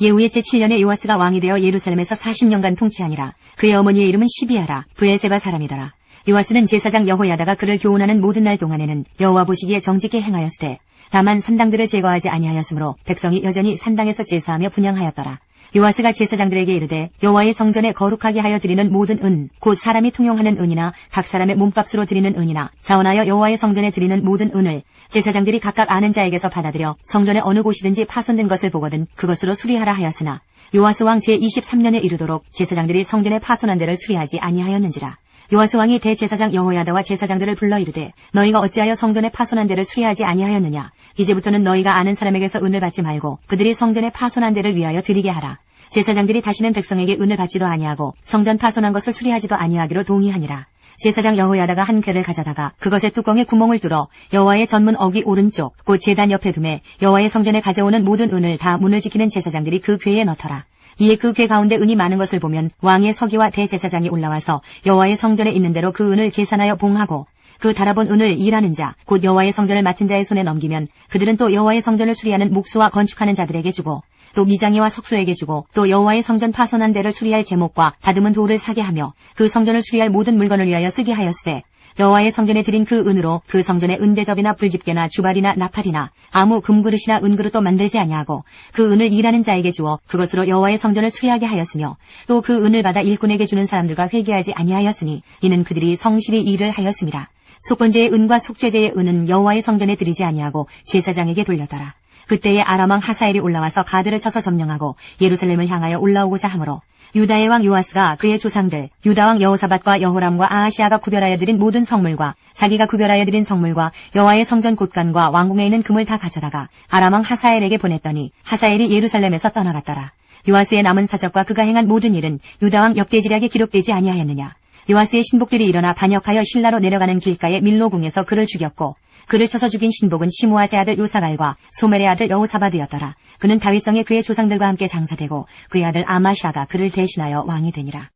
예후의 제7년에 요아스가 왕이 되어 예루살렘에서 40년간 통치하니라. 그의 어머니의 이름은 시비아라. 브엘세바 사람이더라. 요아스는 제사장 여호야다가 그를 교훈하는 모든 날 동안에는 여호와 보시기에 정직히 행하였으되 다만 산당들을 제거하지 아니하였으므로 백성이 여전히 산당에서 제사하며 분향하였더라. 요아스가 제사장들에게 이르되 여호와의 성전에 거룩하게 하여 드리는 모든 은 곧 사람이 통용하는 은이나 각 사람의 몸값으로 드리는 은이나 자원하여 여호와의 성전에 드리는 모든 은을 제사장들이 각각 아는 자에게서 받아들여 성전의 어느 곳이든지 파손된 것을 보거든 그것으로 수리하라 하였으나 요아스 왕 제23년에 이르도록 제사장들이 성전에 파손한 데를 수리하지 아니하였는지라. 요아스 왕이 대제사장 여호야다와 제사장들을 불러 이르되 너희가 어찌하여 성전에 파손한 데를 수리하지 아니하였느냐. 이제부터는 너희가 아는 사람에게서 은을 받지 말고 그들이 성전에 파손한 데를 위하여 드리게 하라. 제사장들이 다시는 백성에게 은을 받지도 아니하고 성전 파손한 것을 수리하지도 아니하기로 동의하니라. 제사장 여호야다가 한 궤를 가져다가 그것의 뚜껑에 구멍을 뚫어 여호와의 전문 어귀 오른쪽 곧 제단 옆에 두매 여호와의 성전에 가져오는 모든 은을 다 문을 지키는 제사장들이 그 궤에 넣더라. 이에 그 궤 가운데 은이 많은 것을 보면 왕의 서기와 대제사장이 올라와서 여호와의 성전에 있는 대로 그 은을 계산하여 봉하고 그 달아본 은을 일하는 자 곧 여호와의 성전을 맡은 자의 손에 넘기면 그들은 또 여호와의 성전을 수리하는 목수와 건축하는 자들에게 주고 또 미장이와 석수에게 주고 또 여호와의 성전 파손한 데를 수리할 제목과 다듬은 돌을 사게 하며 그 성전을 수리할 모든 물건을 위하여 쓰게 하였으되 여호와의 성전에 드린 그 은으로 그 성전에 은대접이나 불집게나 주발이나 나팔이나 아무 금그릇이나 은그릇도 만들지 아니하고 그 은을 일하는 자에게 주어 그것으로 여호와의 성전을 수리하게 하였으며 또 그 은을 받아 일꾼에게 주는 사람들과 회개하지 아니하였으니 이는 그들이 성실히 일을 하였음이라. 속건제의 은과 속죄제의 은은 여호와의 성전에 드리지 아니하고 제사장에게 돌렸더라. 그때에 아람 왕 하사엘이 올라와서 가드를 쳐서 점령하고 예루살렘을 향하여 올라오고자 하므로 유다의 왕 요아스가 그의 조상들 유다 왕 여호사밧과 여호람과 아하시아가 구별하여 드린 모든 성물과 자기가 구별하여 드린 성물과 여호와의 성전 곳간과 왕궁에 있는 금을 다 가져다가 아람 왕 하사엘에게 보냈더니 하사엘이 예루살렘에서 떠나갔더라. 요아스의 남은 사적과 그가 행한 모든 일은 유다 왕 역대지략에 기록되지 아니하였느냐. 요아스의 신복들이 일어나 반역하여 실라로 내려가는 길가의 밀로궁에서 그를 죽였고 그를 쳐서 죽인 신복은 시므아세 아들 요사갈과 소멜의 아들 여호사밧이었더라. 그는 다윗성에 그의 조상들과 함께 장사되고 그의 아들 아마샤가 그를 대신하여 왕이 되니라.